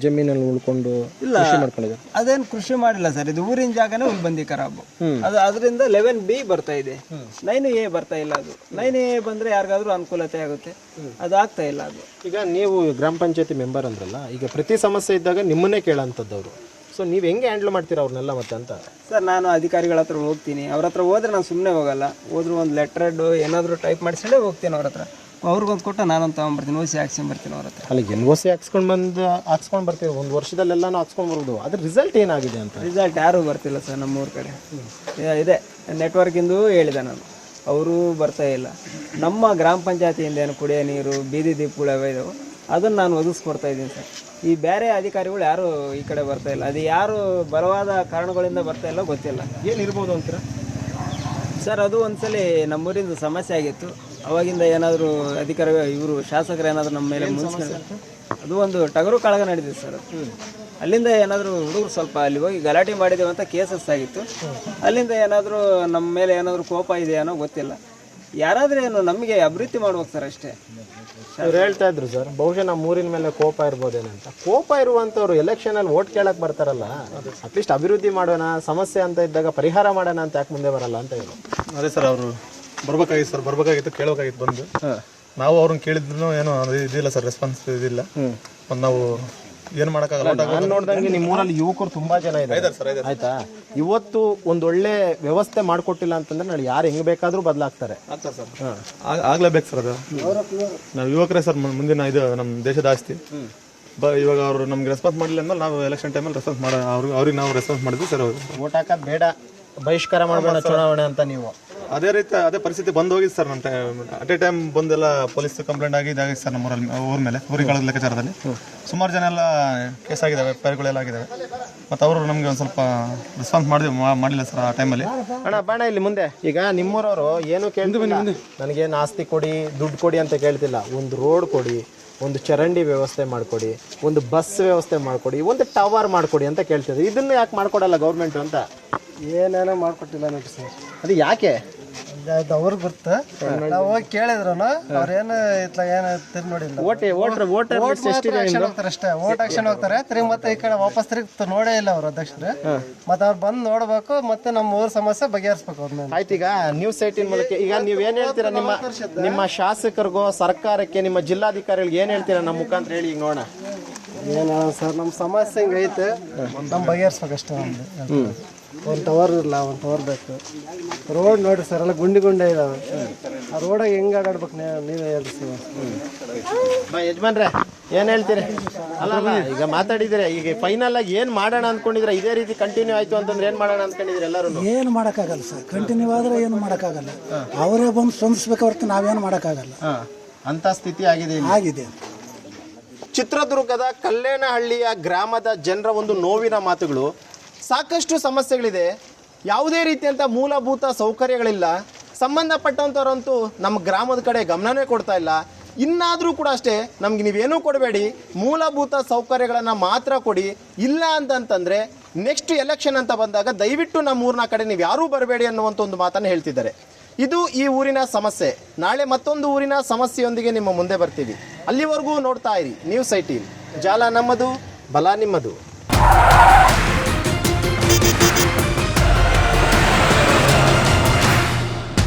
ಜಮೀನಲ್ಲಿ ಉಳ್ಕೊಂಡು ಕೃಷಿ ಮಾಡ್ಕೊಂಡಿದ್ದಾರೆ? ಅದೇನು ಕೃಷಿ ಮಾಡಿಲ್ಲ ಸರ್, ಇದು ಊರಿನ ಜಾಗನೇ ಉಲ್ಬಂದಿ ಖರಾಬು. ಅದು ಅದರಿಂದ 11B ಬರ್ತಾ ಇದೆ, 9A ಬರ್ತಾ ಇಲ್ಲ. ಅದು 9A ಬಂದ್ರೆ ಯಾರಿಗಾದ್ರೂ ಅನುಕೂಲತೆ ಆಗುತ್ತೆ, ಅದು ಆಗ್ತಾ ಇಲ್ಲ. ಅದು ಈಗ ನೀವು ಗ್ರಾಮ ಪಂಚಾಯತಿ ಮೆಂಬರ್ ಅಂದ್ರಲ್ಲ, ಈಗ ಪ್ರತಿ ಸಮಸ್ಯೆ ಇದ್ದಾಗ ನಿಮ್ಮನ್ನೇ ಕೇಳೋಂಥದ್ದವರು. ಸೊ ನೀವು ಹೆಂಗೆ ಹ್ಯಾಂಡಲ್ ಮಾಡ್ತೀರಾ ಅವ್ರನ್ನೆಲ್ಲ ಮತ್ತೆ ಅಂತ? ಸರ್ ನಾನು ಅಧಿಕಾರಿಗಳ ಹತ್ರ ಹೋಗ್ತೀನಿ. ಅವ್ರ ಹತ್ರ ಹೋದ್ರೆ ನಾನು ಸುಮ್ಮನೆ ಹೋಗಲ್ಲ, ಹೋದ್ರು ಒಂದು ಲೆಟ್ರೆಡ್ ಏನಾದರೂ ಟೈಪ್ ಮಾಡಿಸ್ಕೊಂಡೇ ಹೋಗ್ತೀನಿ ಅವ್ರ ಹತ್ರ. ಅವ್ರಿಗೊಂದು ಕೊಟ್ಟು ನಾನೊಂದು ತೊಗೊಂಡ್ಬರ್ತೀನಿ, OC ಹಾಕ್ಸ್ಕೊಂಡ್ಬರ್ತೀನಿ ಅವ್ರ ಹತ್ರ. ಅಲ್ಲಿ OC ಹಾಕ್ಸ್ಕೊಂಡು ಬರ್ತೀವಿ, 1 ವರ್ಷದಲ್ಲೆಲ್ಲ ಹಾಕ್ಸ್ಕೊಂಡು ಬರ್ಬೋದು. ಅದ್ರ ರಿಸಲ್ಟ್ ಏನಾಗಿದೆ ಅಂತ? ರಿಸಲ್ಟ್ ಯಾರೂ ಬರ್ತಿಲ್ಲ ಸರ್ ನಮ್ಮೂರ ಕಡೆ. ಇದೆ ನೆಟ್ವರ್ಕಿಂದು ಹೇಳಿದೆ ನಾನು, ಅವರು ಬರ್ತಾ ಇಲ್ಲ. ನಮ್ಮ ಗ್ರಾಮ ಪಂಚಾಯತಿಯಿಂದ ಏನು ಕುಡಿಯೋ ನೀರು, ಬೀದಿ ದೀಪಗಳು ಇದಾವೆ, ಅದನ್ನು ನಾನು ಒದಗಿಸ್ಕೊಡ್ತಾ ಇದ್ದೀನಿ ಸರ್. ಈ ಬೇರೆ ಅಧಿಕಾರಿಗಳು ಯಾರು ಈ ಕಡೆ ಬರ್ತಾ ಇಲ್ಲ. ಅದು ಯಾರು ಬಲವಾದ ಕಾರಣಗಳಿಂದ ಬರ್ತಾ ಇಲ್ಲ ಗೊತ್ತಿಲ್ಲ. ಏನಿರ್ಬೋದು ಅಂತೀರ ಸರ್? ಅದು ಒಂದ್ಸಲಿ ನಮ್ಮೂರಿಂದ ಸಮಸ್ಯೆ ಆಗಿತ್ತು. ಅವಾಗಿಂದ ಏನಾದರೂ ಅಧಿಕಾರಿ ಇವರು ಶಾಸಕರು ಏನಾದರೂ ನಮ್ಮ ಮೇಲೆ ಮುನ್ಸ್ಕೊಂಡು ಅದು ಒಂದು ಟಗರು ಕಾಳಗ ನಡೆದಿದೆ ಸರ್. ಅಲ್ಲಿಂದ ಏನಾದರೂ ಹುಡುಗರು ಸ್ವಲ್ಪ ಅಲ್ಲಿ ಹೋಗಿ ಗಲಾಟೆ ಮಾಡಿದ್ದೇವೆ ಅಂತ ಕೇಸಸ್ ಆಗಿತ್ತು. ಅಲ್ಲಿಂದ ಏನಾದರೂ ನಮ್ಮ ಮೇಲೆ ಏನಾದರೂ ಕೋಪ ಇದೆ ಅನ್ನೋ ಗೊತ್ತಿಲ್ಲ. ಯಾರಾದರೂ ಏನು ನಮಗೆ ಅಭಿವೃದ್ಧಿ ಮಾಡ್ಬೇಕು ಸರ್ ಅಷ್ಟೇ. ಅವ್ರು ಹೇಳ್ತಾ ಇದ್ರು ಸರ್, ಬಹುಶಃ ನಮ್ಮ ಊರಿನ ಮೇಲೆ ಕೋಪ ಇರ್ಬೋದೇನಂತ. ಕೋಪ ಇರುವಂಥವ್ರು ಎಲೆಕ್ಷನಲ್ಲಿ ವೋಟ್ ಕೇಳಕ್ಕೆ ಬರ್ತಾರಲ್ಲ, ಅಟ್ಲೀಸ್ಟ್ ಅಭಿವೃದ್ಧಿ ಮಾಡೋಣ, ಸಮಸ್ಯೆ ಅಂತ ಇದ್ದಾಗ ಪರಿಹಾರ ಮಾಡೋಣ ಅಂತ ಯಾಕೆ ಮುಂದೆ ಬರಲ್ಲ ಅಂತ ಹೇಳಿ. ಅದೇ ಸರ್, ಅವರು ಬರ್ಬೇಕಾಗಿತ್ತು, ಕೇಳಬೇಕಾಗಿತ್ತು ಬಂದು. ನಾವು ಅವ್ರನ್ನ ಕೇಳಿದ್ರು ಏನೋ ಇದಿಲ್ಲ ಸರ್, ರೆಸ್ಪಾನ್ಸ್ ಇದಿಲ್ಲ. ನಾವು ಏನು ಮಾಡೋಕ್ಕಾಗಲ್ಲ. ನಾನು ನೋಡ್ದಂಗೆ ನಿಮ್ಮೂರಲ್ಲಿ ಯುವಕರು ತುಂಬಾ ಜನ ಇದ್ದಾರೆ ಆಯ್ತಾ. ಇವತ್ತು ಒಂದೊಳ್ಳೆ ವ್ಯವಸ್ಥೆ ಮಾಡ್ಕೊಟ್ಟಿಲ್ಲ ಅಂತಂದ್ರೆ ನಾಳೆ ಯಾರು ಹೆಂಗ್ ಬೇಕಾದ್ರೂ ಬದಲಾಗ್ತಾರೆ. ಆಗ್ಲೇಬೇಕು ಸರ್ ಅದು. ನಾವು ಯುವಕರೇ ಸರ್ ಮುಂದಿನ ಇದು ನಮ್ಮ ದೇಶದ ಆಸ್ತಿ. ಇವಾಗ ಅವರು ನಮ್ಗೆ ರೆಸ್ಪಾನ್ಸ್ ಮಾಡಲಿಲ್ಲ ಅಂದ್ಮೇಲೆ ನಾವು ಎಲೆಕ್ಷನ್ ಟೈಮಲ್ಲಿ ರೆಸ್ಪಾನ್ಸ್ ಮಾಡೋ ಅವ್ರಿಗೆ ನಾವು ರೆಸ್ಪಾನ್ಸ್ ಮಾಡಿದ್ವಿ ಸರ್. ಓಟ್ ಹಾಕೋದು ಬೇಡ, ಬಹಿಷ್ಕಾರ ಮಾಡಬೇಡ ಚುನಾವಣೆ ಅಂತ ನೀವು ಅದೇ ರೀತಿ ಅದೇ ಪರಿಸ್ಥಿತಿ ಬಂದು ಹೋಗಿದೆ ಸರ್. ನಮ್ಮ ಅಟ್ ಎ ಟೈಮ್ ಬಂದೆಲ್ಲ ಪೊಲೀಸ್ ಕಂಪ್ಲೇಂಟ್ ಆಗಿದೆ ಸರ್ ನಮ್ಮೂರಲ್ಲಿ, ಊರ ಮೇಲೆ ಊರಿಗೆ ಕಳೆದ ಲೆಕ್ಕಾಚಾರದಲ್ಲಿ ಸುಮಾರು ಜನ ಎಲ್ಲ ಕೇಸ್ ಆಗಿದ್ದಾವೆ, ಪೇರುಗಳೆಲ್ಲ ಆಗಿದ್ದಾವೆ. ಮತ್ತು ಅವರು ನಮಗೆ ಒಂದು ಸ್ವಲ್ಪ ರೆಸ್ಪಾನ್ಸ್ ಮಾಡಿಲ್ಲ ಸರ್ ಆ ಟೈಮಲ್ಲಿ. ಅಣ್ಣ ಬಾಣ ಇಲ್ಲಿ ಮುಂದೆ. ಈಗ ನಿಮ್ಮೂರವರು ಏನು ಕೇಳ್ತಿಲ್ಲ, ನನಗೇನು ಆಸ್ತಿ ಕೊಡಿ, ದುಡ್ಡು ಕೊಡಿ ಅಂತ ಕೇಳ್ತಿಲ್ಲ. ಒಂದು ರೋಡ್ ಕೊಡಿ, ಒಂದು ಚರಂಡಿ ವ್ಯವಸ್ಥೆ ಮಾಡಿಕೊಡಿ, ಒಂದು ಬಸ್ ವ್ಯವಸ್ಥೆ ಮಾಡಿಕೊಡಿ, ಒಂದು ಟವರ್ ಮಾಡಿಕೊಡಿ ಅಂತ ಕೇಳ್ತಿದ್ರು. ಇದನ್ನು ಯಾಕೆ ಮಾಡ್ಕೊಡಲ್ಲ ಗೌರ್ಮೆಂಟ್ ಅಂತ? ಏನೇನೋ ಮಾಡ್ಕೊಟ್ಟಿಲ್ಲ ನೋಡಿ ಸರ್. ಅದು ಯಾಕೆ? ಅದು ಅವ್ರಿಗೆ ಗೊತ್ತು. ನಾವು ಹೋಗಿ ಕೇಳಿದ್ರು ಅವ್ರೇನು ಇತ್ಲಾಗ ಏನು ತಿರ್ಗಿ ನೋಡಿಲ್ಲ. ಅಷ್ಟೇ ಓಟ್ ಆಕ್ಷನ್ ಹೋಗ್ತಾರೆ, ತಿರುಗಿ ಮತ್ತೆ ಈ ಕಡೆ ವಾಪಸ್ ತಿರುಗಿ ನೋಡೇ ಇಲ್ಲ ಅವ್ರ ಅಧ್ಯಕ್ಷರು. ಮತ್ತೆ ಅವ್ರು ಬಂದು ನೋಡ್ಬೇಕು, ಮತ್ತೆ ನಮ್ಮ ಊರ ಸಮಸ್ಯೆ ಬಗೆಹರಿಸ್ಬೇಕು ಅವ್ರನ್ನ. ಆಯ್ತು, ಈಗ ನ್ಯೂಸ್ 18 ಮೂಲಕ ಈಗ ನೀವು ಏನ್ ಹೇಳ್ತೀರಾ ನಿಮ್ಮ ಶಾಸಕರಿಗೋ ಸರ್ಕಾರಕ್ಕೆ, ನಿಮ್ಮ ಜಿಲ್ಲಾಧಿಕಾರಿಗಳಿಗೆ ಏನ್ ಹೇಳ್ತೀರಾ ನಮ್ಮ ಮುಖಾಂತರ ಹೇಳಿ? ಈಗ ನೋಡೋಣ. ಏನು ಸರ್, ನಮ್ಮ ಸಮಸ್ಯೆ ಹಿಂಗೈತೆ, ನಮ್ಮ ಬಗೆಹರಿಸ್ಬೇಕು ಅಷ್ಟೇ. ಒಂದು ಟವರ್ ಇಲ್ಲ, ಒಂದು ಟವರ್ ಬೇಕು. ರೋಡ್ ನೋಡಿ ಸರ್, ಎಲ್ಲ ಗುಂಡಿ ಇದಾವೆ. ಆ ರೋಡಾಗ ಹೆಂಗೆ ಆಡಾಡ್ಬೇಕು ನೀವೇ ಹೇಳಿ ಸರ್. ಯಜಮಾನ್ರೆ ಏನ್ ಹೇಳ್ತೀರಿ? ಅಲ್ಲ ಈಗ ಮಾತಾಡಿದ್ರೆ, ಈಗ ಫೈನಲ್ ಆಗಿ ಏನ್ ಮಾಡೋಣ ಅನ್ಕೊಂಡಿದ್ರೆ, ಇದೇ ರೀತಿ ಕಂಟಿನ್ಯೂ ಆಯ್ತು ಅಂತಂದ್ರೆ ಏನ್ ಮಾಡೋಣ ಅನ್ಕೊಂಡಿದ್ರೆ ಎಲ್ಲರೂ? ಏನು ಮಾಡೋಕ್ಕಾಗಲ್ಲ ಸರ್, ಕಂಟಿನ್ಯೂ ಆದ್ರೆ ಏನು ಮಾಡೋಕ್ಕಾಗಲ್ಲ. ಅವರೇ ಬಂದು ಸ್ಪಂದಿಸ್ಬೇಕು ಹೊರತು ನಾವೇನು ಮಾಡೋಕ್ಕಾಗಲ್ಲ. ಅಂತ ಸ್ಥಿತಿ ಆಗಿದೆ. ಚಿತ್ರದುರ್ಗದ ಕಲ್ಲೇನಹಳ್ಳಿಯ ಗ್ರಾಮದ ಜನರ ಒಂದು ನೋವಿನ ಮಾತುಗಳು. ಸಾಕಷ್ಟು ಸಮಸ್ಯೆಗಳಿದೆ, ಯಾವುದೇ ರೀತಿಯಂಥ ಮೂಲಭೂತ ಸೌಕರ್ಯಗಳಿಲ್ಲ. ಸಂಬಂಧಪಟ್ಟಂಥವ್ರಂತೂ ನಮ್ಮ ಗ್ರಾಮದ ಕಡೆ ಗಮನನೇ ಕೊಡ್ತಾ ಇಲ್ಲ. ಇನ್ನಾದರೂ ಕೂಡ ಅಷ್ಟೇ, ನಮ್ಗೆ ನೀವೇನೂ ಕೊಡಬೇಡಿ, ಮೂಲಭೂತ ಸೌಕರ್ಯಗಳನ್ನು ಮಾತ್ರ ಕೊಡಿ. ಇಲ್ಲ ಅಂತಂತಂದರೆ ನೆಕ್ಸ್ಟ್ ಎಲೆಕ್ಷನ್ ಅಂತ ಬಂದಾಗ ದಯವಿಟ್ಟು ನಮ್ಮ ಊರಿನ ಕಡೆ ನೀವು ಯಾರೂ ಬರಬೇಡಿ ಅನ್ನುವಂಥ ಒಂದು ಮಾತನ್ನು ಹೇಳ್ತಿದ್ದಾರೆ. ಇದು ಈ ಊರಿನ ಸಮಸ್ಯೆ. ನಾಳೆ ಮತ್ತೊಂದು ಊರಿನ ಸಮಸ್ಯೆಯೊಂದಿಗೆ ನಿಮ್ಮ ಮುಂದೆ ಬರ್ತೀವಿ. ಅಲ್ಲಿವರೆಗೂ ನೋಡ್ತಾ ಇರಿ ನ್ಯೂಸ್ 18. ಜಾಲ ನಮ್ಮದು, ಬಲ ನಿಮ್ಮದು.